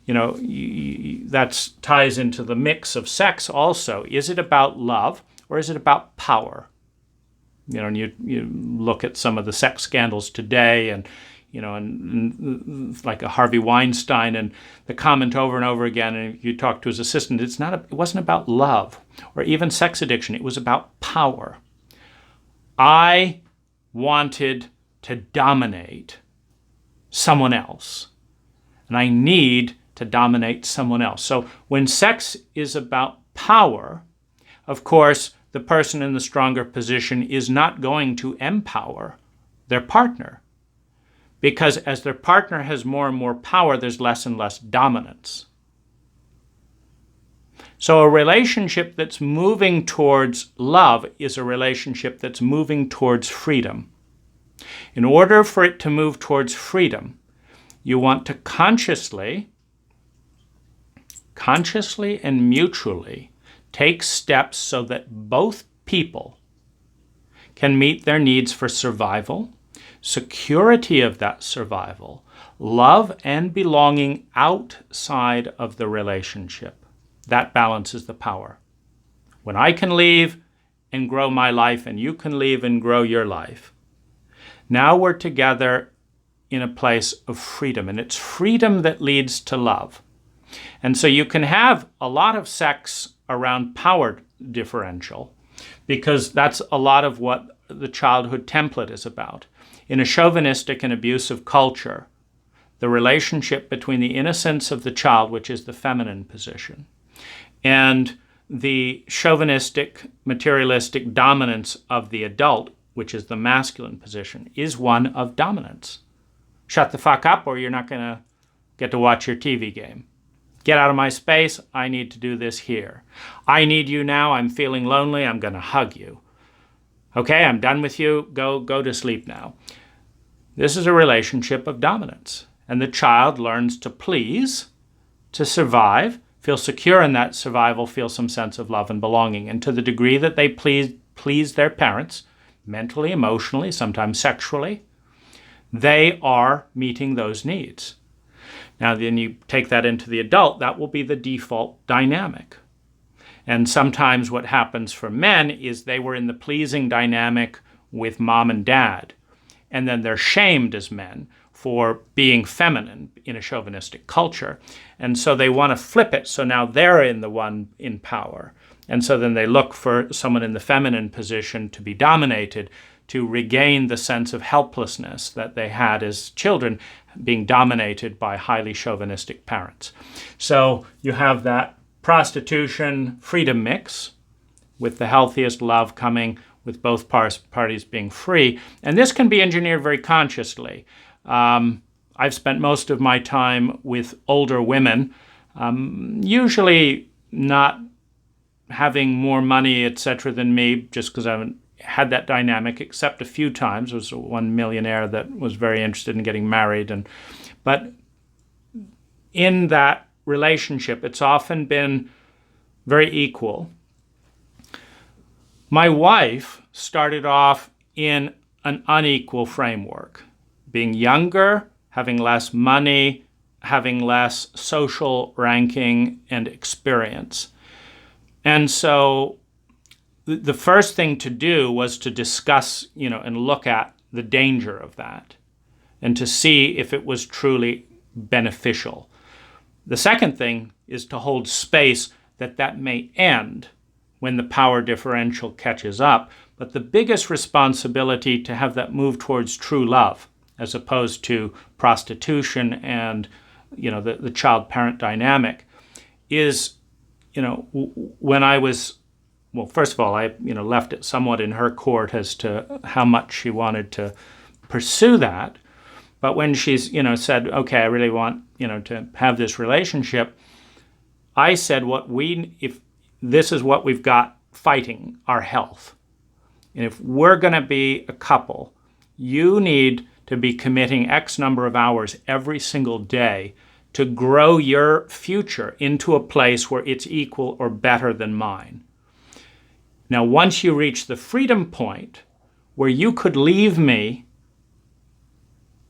that ties into the mix of sex also. Is it about love or is it about power? And you look at some of the sex scandals today, and like a Harvey Weinstein, and the comment over and over again, and you talk to his assistant, it wasn't about love or even sex addiction. It was about power. I wanted to dominate someone else, and I need to dominate someone else. So when sex is about power, of course, the person in the stronger position is not going to empower their partner, because as their partner has more and more power, there's less and less dominance. So a relationship that's moving towards love is a relationship that's moving towards freedom. In order for it to move towards freedom, you want to consciously and mutually take steps so that both people can meet their needs for survival, security of that survival, love and belonging outside of the relationship. That balances the power. When I can leave and grow my life and you can leave and grow your life, now we're together in a place of freedom, and it's freedom that leads to love. And so you can have a lot of sex around power differential, because that's a lot of what the childhood template is about. In a chauvinistic and abusive culture, the relationship between the innocence of the child, which is the feminine position, and the chauvinistic, materialistic dominance of the adult, which is the masculine position, is one of dominance. Shut the fuck up or you're not going to get to watch your TV game. Get out of my space. I need to do this here. I need you now. I'm feeling lonely. I'm going to hug you. Okay, I'm done with you. Go to sleep now. This is a relationship of dominance. And the child learns to please, to survive, feel secure in that survival, feel some sense of love and belonging. And to the degree that they please their parents, mentally, emotionally, sometimes sexually, they are meeting those needs. Now, then you take that into the adult, that will be the default dynamic. And sometimes what happens for men is they were in the pleasing dynamic with mom and dad, and then they're shamed as men for being feminine in a chauvinistic culture. And so they want to flip it, so now they're in the one in power. And so then they look for someone in the feminine position to be dominated, to regain the sense of helplessness that they had as children, being dominated by highly chauvinistic parents. So you have that prostitution freedom mix, with the healthiest love coming with both parties being free. And this can be engineered very consciously. I've spent most of my time with older women, usually not having more money, etc., than me, just because I haven't had that dynamic, except a few times. There was one millionaire that was very interested in getting married. But in that relationship, it's often been very equal. My wife started off in an unequal framework, being younger, having less money, having less social ranking and experience. And so the first thing to do was to discuss, and look at the danger of that and to see if it was truly beneficial. The second thing is to hold space that may end when the power differential catches up. But the biggest responsibility to have that move towards true love, as opposed to prostitution and, the child-parent dynamic, is, when I was, well, first of all, I, left it somewhat in her court as to how much she wanted to pursue that. But when she's, said, okay, I really want, to have this relationship, I said, if this is what we've got fighting our health, and if we're going to be a couple, you need to be committing X number of hours every single day to grow your future into a place where it's equal or better than mine. Now, once you reach the freedom point where you could leave me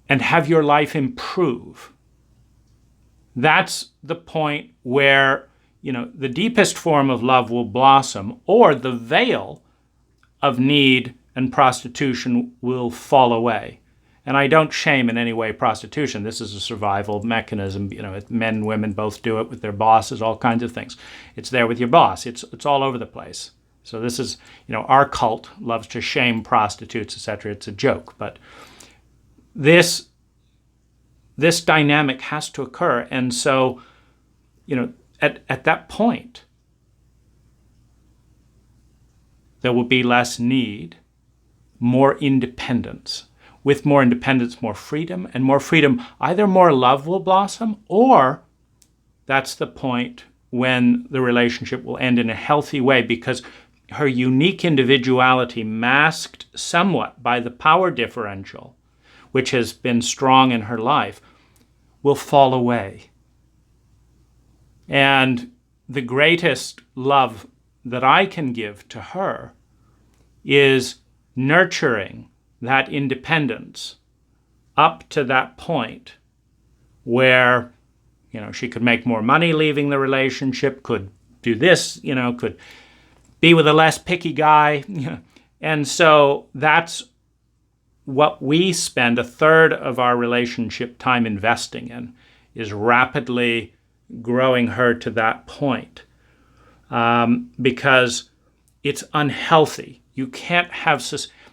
and have your life improve, that's the point where, the deepest form of love will blossom, or the veil of need and prostitution will fall away. And I don't shame in any way prostitution. This is a survival mechanism. Men and women both do it with their bosses, all kinds of things. It's there with your boss. It's all over the place. So this is, our cult loves to shame prostitutes, etc. It's a joke. But this dynamic has to occur. And so, at that point, there will be less need, more independence. With more independence, more freedom, and more freedom, either more love will blossom, or that's the point when the relationship will end in a healthy way, because her unique individuality, masked somewhat by the power differential, which has been strong in her life, will fall away. And the greatest love that I can give to her is nurturing that independence up to that point where, she could make more money leaving the relationship, could do this, could be with a less picky guy. And so that's what we spend a third of our relationship time investing in, is rapidly, growing her to that point, because it's unhealthy. You can't have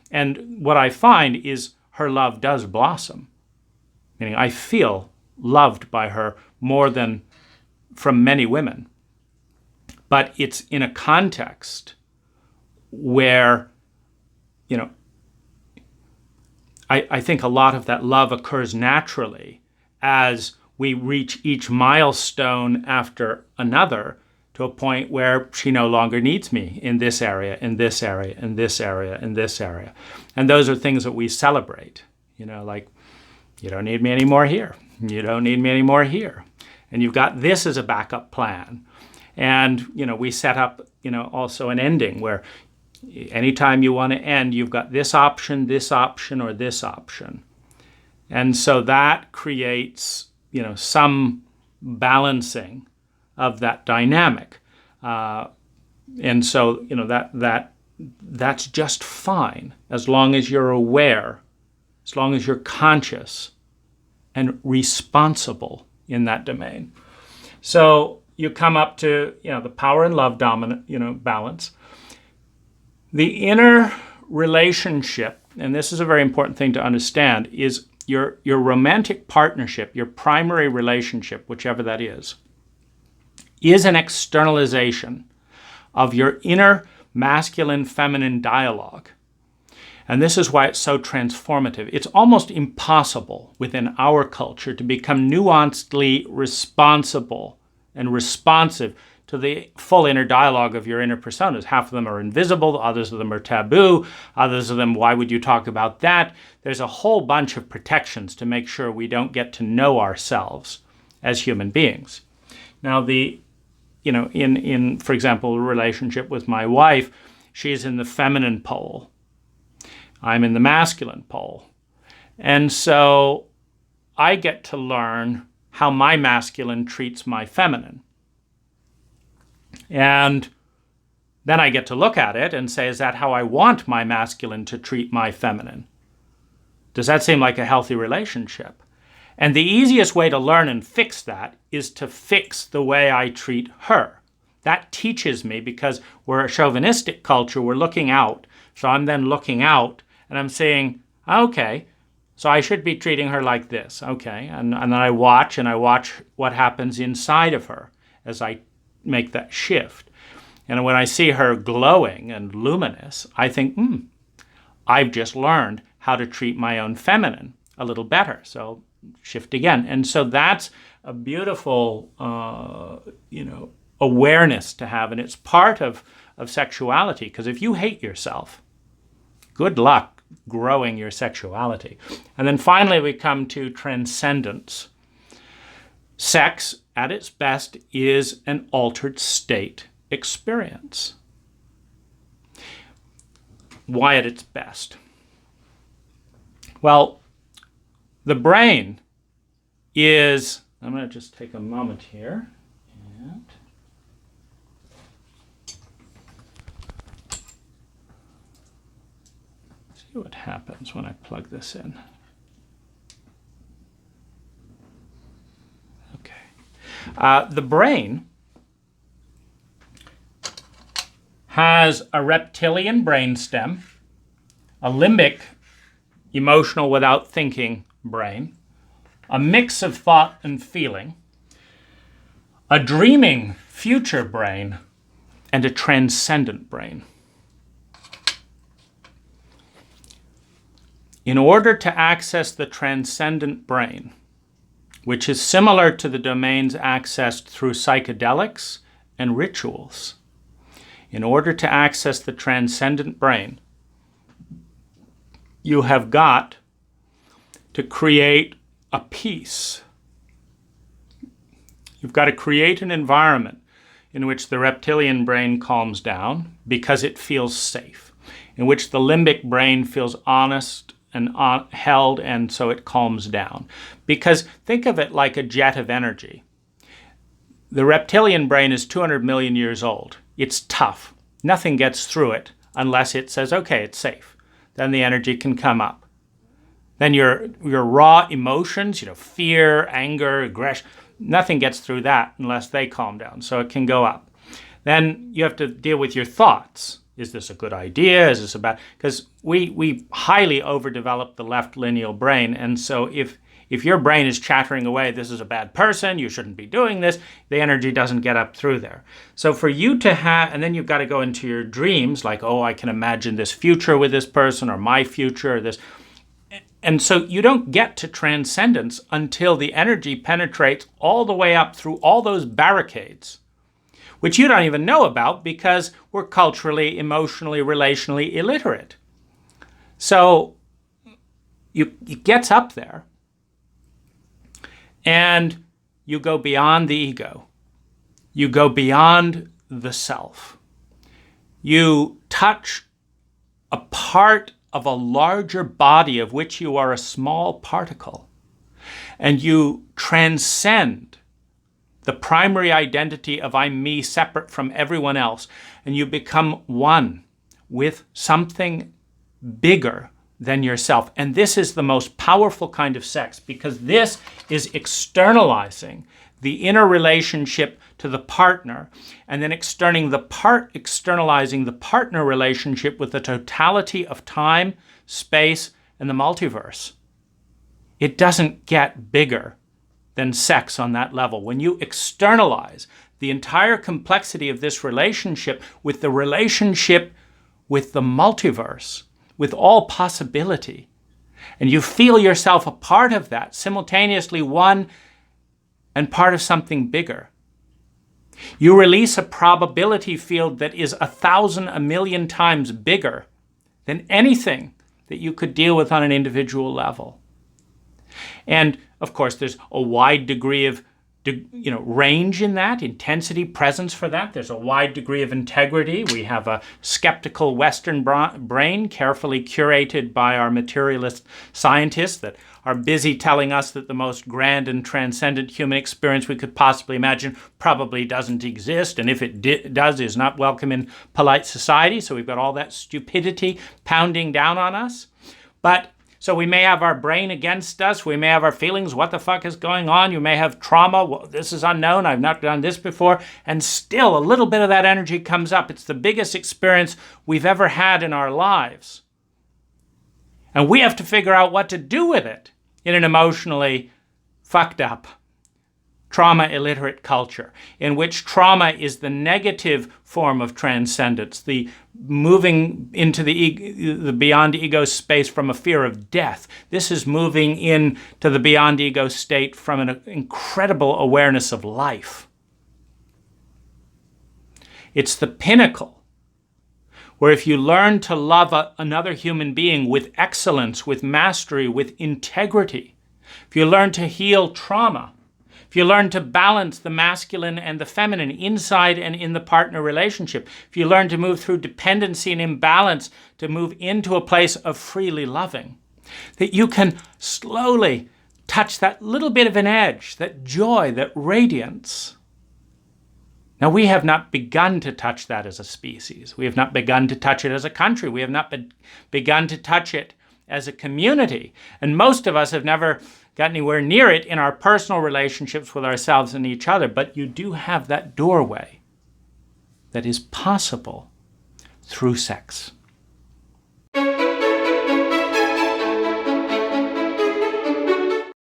and what I find is her love does blossom. Meaning I feel loved by her more than from many women. But it's in a context where, I think a lot of that love occurs naturally as we reach each milestone after another to a point where she no longer needs me in this area, in this area, in this area, in this area. And those are things that we celebrate, like, you don't need me anymore here. You don't need me anymore here. And you've got this as a backup plan. And, we set up, also an ending where anytime you want to end, you've got this option, or this option. And so that creates, some balancing of that dynamic. And so, that's just fine as long as you're aware, as long as you're conscious and responsible in that domain. So you come up to, the power and love dominant, balance. The inner relationship, and this is a very important thing to understand, is your romantic partnership, your primary relationship, whichever that is an externalization of your inner masculine-feminine dialogue. And this is why it's so transformative. It's almost impossible within our culture to become nuancedly responsible and responsive to the full inner dialogue of your inner personas. Half of them are invisible, others of them are taboo, others of them, why would you talk about that? There's a whole bunch of protections to make sure we don't get to know ourselves as human beings. Now, in for example, a relationship with my wife, she's in the feminine pole. I'm in the masculine pole. And so I get to learn how my masculine treats my feminine. And then I get to look at it and say, is that how I want my masculine to treat my feminine? Does that seem like a healthy relationship? And the easiest way to learn and fix that is to fix the way I treat her. That teaches me, because we're a chauvinistic culture, we're looking out. So I'm then looking out and I'm saying, okay, so I should be treating her like this. Okay, and then I watch what happens inside of her as I make that shift. And when I see her glowing and luminous, I think, I've just learned how to treat my own feminine a little better. So shift again. And so that's a beautiful, awareness to have. And it's part of sexuality, because if you hate yourself, good luck growing your sexuality. And then finally, we come to transcendence. Sex, at its best, is an altered state experience. Why at its best? Well, the brain is, I'm going to just take a moment here and see what happens when I plug this in. The brain has a reptilian brainstem, a limbic, emotional without thinking brain, a mix of thought and feeling, a dreaming future brain, and a transcendent brain. In order to access the transcendent brain, which is similar to the domains accessed through psychedelics and rituals. In order to access the transcendent brain, you have got to create a peace. You've got to create an environment in which the reptilian brain calms down because it feels safe, in which the limbic brain feels honest and held, and so it calms down. Because think of it like a jet of energy. The reptilian brain is 200 million years old. It's tough. Nothing gets through it unless it says, okay, it's safe. Then the energy can come up. Then your raw emotions, fear, anger, aggression, Nothing gets through that unless they calm down, so it can go up. Then you have to deal with your thoughts. Is this a good idea? Is this a bad? Because we highly overdevelop the left lineal brain, and so if your brain is chattering away, this is a bad person, you shouldn't be doing this, the energy doesn't get up through there. So for you to have, and then you've got to go into your dreams, like, oh, I can imagine this future with this person, or my future, or this. And so you don't get to transcendence until the energy penetrates all the way up through all those barricades, which you don't even know about because we're culturally, emotionally, relationally illiterate. So it gets up there, and you go beyond the ego. You go beyond the self. You touch a part of a larger body of which you are a small particle, and you transcend the primary identity of I'm me, separate from everyone else, and you become one with something bigger than yourself. And this is the most powerful kind of sex, because this is externalizing the inner relationship to the partner, and then externalizing the partner relationship with the totality of time, space, and the multiverse. It doesn't get bigger than sex on that level. When you externalize the entire complexity of this relationship with the multiverse, with all possibility, and you feel yourself a part of that, simultaneously one and part of something bigger, you release a probability field that is 1,000, 1,000,000 times bigger than anything that you could deal with on an individual level. And of course, there's a wide degree of range in that, intensity, presence for that. There's a wide degree of integrity. We have a skeptical Western brain, carefully curated by our materialist scientists that are busy telling us that the most grand and transcendent human experience we could possibly imagine probably doesn't exist, and if it does, is not welcome in polite society. So we've got all that stupidity pounding down on us. So we may have our brain against us. We may have our feelings. What the fuck is going on? You may have trauma. Well, this is unknown. I've not done this before. And still, a little bit of that energy comes up. It's the biggest experience we've ever had in our lives. And we have to figure out what to do with it in an emotionally fucked up, trauma-illiterate culture, in which trauma is the negative form of transcendence, the moving into the beyond ego space from a fear of death. This is moving into the beyond ego state from an incredible awareness of life. It's the pinnacle where if you learn to love another human being with excellence, with mastery, with integrity, if you learn to heal trauma, if you learn to balance the masculine and the feminine inside and in the partner relationship, if you learn to move through dependency and imbalance to move into a place of freely loving, that you can slowly touch that little bit of an edge, that joy, that radiance. Now, we have not begun to touch that as a species. We have not begun to touch it as a country. We have not begun to touch it as a community. And most of us have never got anywhere near it in our personal relationships with ourselves and each other. But you do have that doorway that is possible through sex.